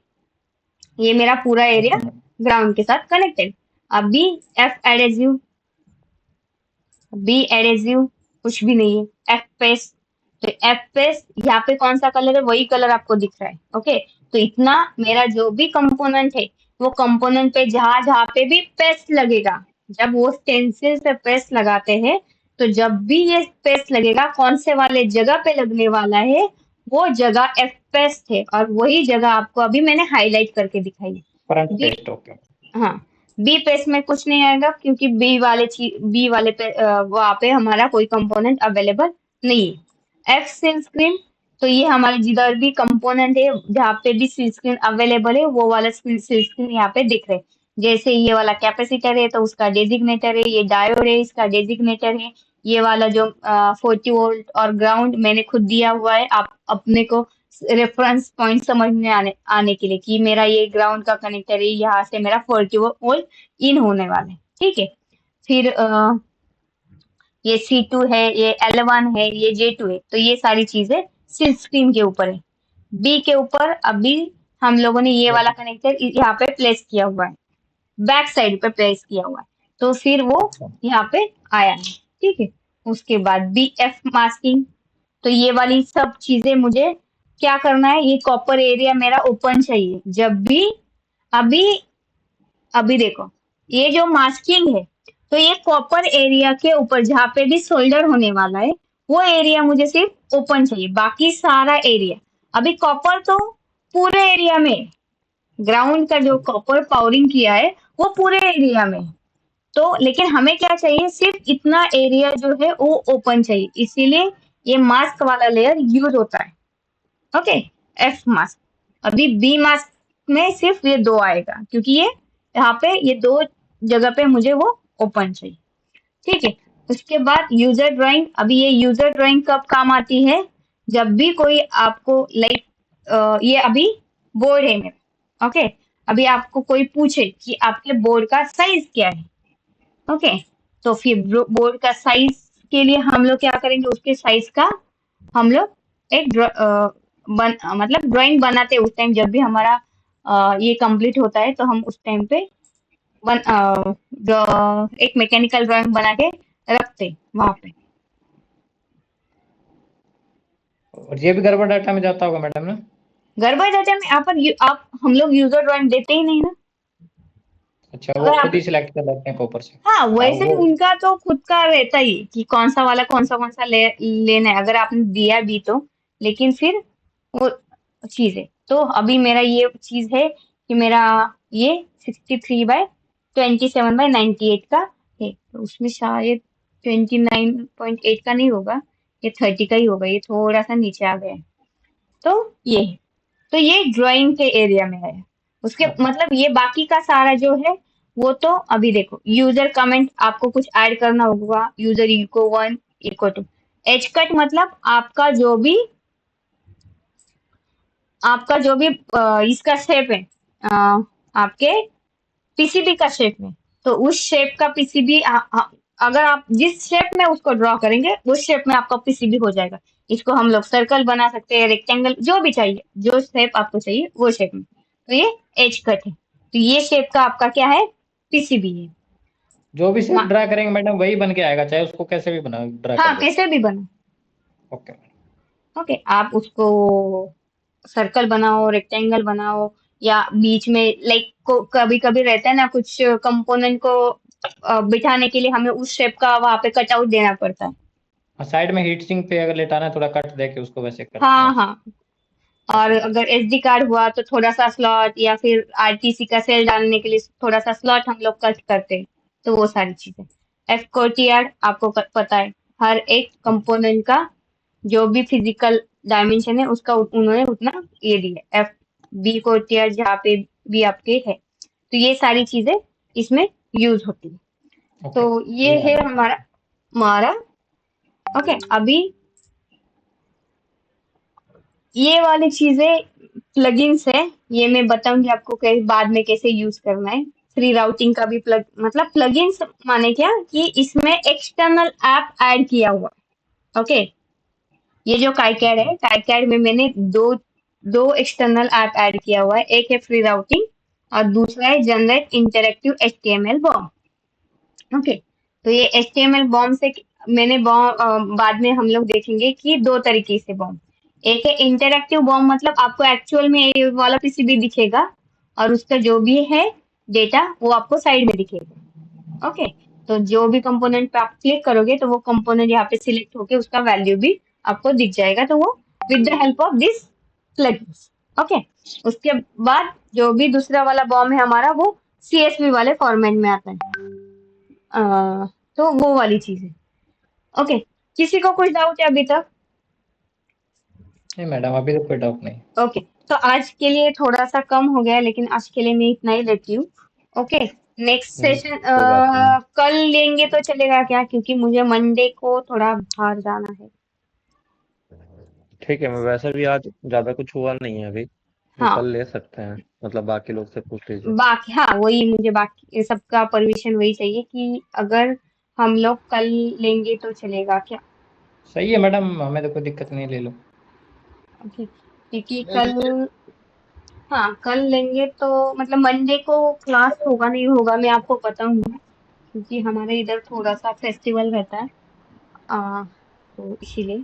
ये मेरा पूरा एरिया ग्राउंड के साथ कनेक्टेड। अभी एफ एडेसिव, बी एडेसिव कुछ भी नहीं है, एफ पेस्ट, तो एफ पेस्ट यहाँ पे कौन सा कलर है, वही कलर आपको दिख रहा है। ओके, तो इतना मेरा जो भी कंपोनेंट है वो कंपोनेंट पे जहां जहां पे भी पेस्ट लगेगा, जब वो स्टेंसिल से पेस्ट लगाते हैं तो जब भी ये पेस्ट लगेगा कौन से वाले जगह पे लगने वाला है वो जगह एफ पेस्ट है, और वही जगह आपको अभी मैंने हाईलाइट करके दिखाई है। Front B, paste, okay. हाँ, बी पेस्ट में कुछ नहीं आएगा क्योंकि बी वाले पे वहाँ पे हमारा कोई कंपोनेंट अवेलेबल नहीं है। एफ सील स्क्रीन, तो ये हमारे जिधर भी कंपोनेंट है जहाँ पे भी सील स्क्रीन अवेलेबल है वो वाला सील स्क्रीन यहाँ पे दिख रहे हैं। जैसे ये वाला कैपेसिटर है तो उसका डेजिग्नेटर है, ये डायोड है इसका डेजिग्नेटर है, ये वाला जो 40 वोल्ट और ग्राउंड मैंने खुद दिया हुआ है, आप अपने को रेफरेंस पॉइंट समझने आने के लिए कि मेरा ये ग्राउंड का कनेक्टर है, यहाँ से मेरा 40 वोल्ट इन होने वाला है। ठीक है, फिर ये C2 है, ये L1 है, ये J2 है, तो ये सारी चीजें सिल स्क्रीन के ऊपर है। बी के ऊपर अभी हम लोगों ने ये वाला कनेक्टर यहाँ पे प्लेस किया हुआ है, बैक साइड पे प्लेस किया हुआ है, तो फिर वो यहाँ पे आया है। ठीक है, उसके बाद BF मास्किंग, तो ये वाली सब चीजें मुझे क्या करना है, ये कॉपर एरिया मेरा ओपन चाहिए जब भी अभी देखो ये जो मास्किंग है तो ये कॉपर एरिया के ऊपर जहाँ पे भी सोल्डर होने वाला है वो एरिया मुझे सिर्फ ओपन चाहिए, बाकी सारा एरिया अभी कॉपर तो पूरे एरिया में, ग्राउंड का जो कॉपर पावरिंग किया है वो पूरे एरिया में, तो लेकिन हमें क्या चाहिए, सिर्फ इतना एरिया जो है वो ओपन चाहिए, इसीलिए ये मास्क वाला लेयर यूज होता है। Okay, F mask. अभी बी मास्क में सिर्फ ये दो आएगा क्योंकि ये यहाँ पे ये दो जगह पे मुझे वो ओपन चाहिए। ठीक है, उसके बाद यूजर ड्राइंग। अभी ये यूजर ड्राइंग कब काम आती है, जब भी कोई आपको ये अभी बोर्ड है मेरा, ओके, अभी आपको कोई पूछे कि आपके बोर्ड का साइज क्या है, ओके, तो फिर बोर्ड का साइज के लिए हम लोग क्या करेंगे, उसके साइज का हम लोग एक मतलब ड्राइंग बनाते हैं उस टाइम, जब भी हमारा ये कंप्लीट होता है तो हम उस टाइम पे एक मैकेनिकल ड्राइंग बना के रखते वहां पे। और ये भी गड़बड़ डाटा में जाता होगा मैडम ना? गड़बड़ डाटा में आप हम लोग यूजर ड्राइंग देते ही नहीं ना। अच्छा, वो खुद ही सिलेक्ट कर लेते हैं कॉपर से। हाँ, वैसे वो उनका तो खुद का रहता ही कि कौन सा वाला कौन सा लेना है, अगर आपने दिया भी तो, लेकिन फिर वो चीज है। तो अभी मेरा ये चीज है कि मेरा ये 63/27/98 का है, तो उसमें शायद 29.8 का नहीं होगा, ये 30 का ही होगा, ये थोड़ा सा नीचे आ गया है। तो ये है, तो ये ड्राइंग के एरिया में है। उसके मतलब ये बाकी का सारा जो है वो तो अभी देखो, यूजर कमेंट आपको कुछ ऐड करना होगा, user eco 1 eco 2, edge cut मतलब आपका जो भी इसका शेप है, आपके पीसीबी का शेप है, तो उस शेप का पीसीबी अगर आप जिस शेप में उसको ड्रॉ करेंगे उस शेप में आपका पीसीबी हो जाएगा। इसको हम लोग सर्कल बना सकते हैं, रेक्टेंगल, जो भी चाहिए, जो शेप आपको चाहिए वो शेप में। तो ये एज कट है, तो ये शेप का आपका क्या है, पीसीबी है। जो भी शेप ड्रा करेंगे मैडम वही बन के आएगा, चाहे उसको कैसे भी बना ड्रा हाँ, कर कैसे भी बना। ओके। ओके, आप उसको सर्कल बनाओ, रेक्टेंगल बनाओ, या बीच में लाइक कभी कभी रहता है ना कुछ कंपोनेंट को बिठाने के लिए हमें उस शेप का वहां पे कटआउट देना पड़ता है। साइड में हीट सिंक पे अगर लेटाना है थोड़ा कट दे के उसको वैसे करते हाँ हैं। हाँ, और अगर एसडी कार्ड हुआ तो थोड़ा सा स्लॉट, या फिर आरटीसी का सेल डालने के लिए थोड़ा सा स्लॉट हम लोग कट करते हैं। तो वो सारी चीजें। एफ कोर्टियार्ड आपको पता है, हर एक कंपोनेंट का जो भी फिजिकल डायमेंशन है उसका उन्होंने उतना ये दिया। एफ बी कोर्टियार्ड जहाँ पे भी आपके है, तो ये सारी चीजें इसमें यूज होती है। ओके, तो ये है हमारा हमारा ओके। अभी ये वाली चीजें प्लगइन्स है, ये मैं बताऊंगी आपको बाद में कैसे यूज करना है। फ्री राउटिंग का भी मतलब प्लगइन्स माने क्या कि इसमें एक्सटर्नल ऐप ऐड किया हुआ। ओके, ये जो काइकैड है, काइकैड में मैंने दो एक्सटर्नल ऐप ऐड किया हुआ है। एक है फ्री राउटिंग और दूसरा है generate interactive HTML bomb. Okay, तो ये HTML बॉम्ब से मैंने बाद में हम लोग देखेंगे कि दो तरीके से बॉम्ब। एक है इंटरेक्टिव बॉम्ब, मतलब आपको एक्चुअल में ये वाला पीसीबी दिखेगा और उसका जो भी है डेटा वो आपको साइड में दिखेगा। ओके, तो जो भी कंपोनेंट पे आप क्लिक करोगे तो वो कंपोनेंट यहाँ पे सिलेक्ट होके उसका वैल्यू भी आपको दिख जाएगा, तो वो with the help of this plugins. Okay, उसके बाद जो भी दूसरा वाला बॉम्ब है हमारा, वो CSV वाले फॉर्मेट में आता है। तो वो वाली चीज है। ओके, किसी को कुछ डाउट है अभी तक? नहीं मैडम, अभी तो कोई डाउट नहीं। ओके, तो आज के लिए थोड़ा सा कम हो गया, लेकिन आज के लिए मैं इतना ही लेती हूँ। ओके, नेक्स्ट सेशन कोई बात नहीं। कल लेंगे तो चलेगा क्या? क्योंकि मुझे मंडे को थोड़ा बाहर जाना है। ठीक है, मैं वैसे भी आज ज्यादा कुछ हुआ नहीं है अभी, तो हाँ, कल ले सकते हैं, मतलब बाकी लोग से पूछ लीजिए। बाकी हाँ वही, मुझे बाकी सबका परमिशन वही चाहिए कि अगर हम लोग कल लेंगे तो चलेगा क्या? सही है मैडम, हमें तो कोई दिक्कत नहीं, ले लो। ओके, क्योंकि ले कल, लीजिए। हाँ कल लेंगे तो मतलब मंडे को क्लास होगा नहीं होगा मैं आपको बताऊंगी, क्योंकि हमारे इधर थोड़ा सा फेस्टिवल रहता है। तो इसीलिए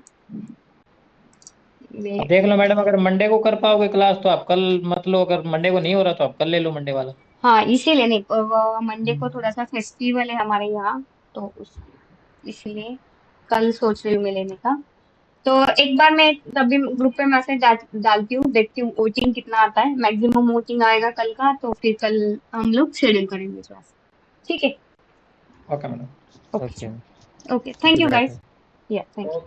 मैं अब देख लो मैडम, अगर मंडे को कर पाओगे क्लास तो आप कल मत लो, अगर मंडे को नहीं हो रहा तो आप कल ले लो मंडे वाला। हाँ इसीलिए नहीं, मंडे को थोड़ा सा फेस्टिवल है हमारे यहाँ, तो इसलिए कल सोच रही हूँ मैं लेने का। तो एक बार मैं तभी ग्रुप पे मैसेज डालती हूँ, देखती हूँ वोटिंग कितना आता है। मैक्सिमम वोटिंग आएगा कल का तो फिर कल हम लोग शेड्यूल करेंगे क्लास। ठीक है, ओके मैडम। ओके ओके, चलो, okay, thank good you night. Guys, या थैंक यू।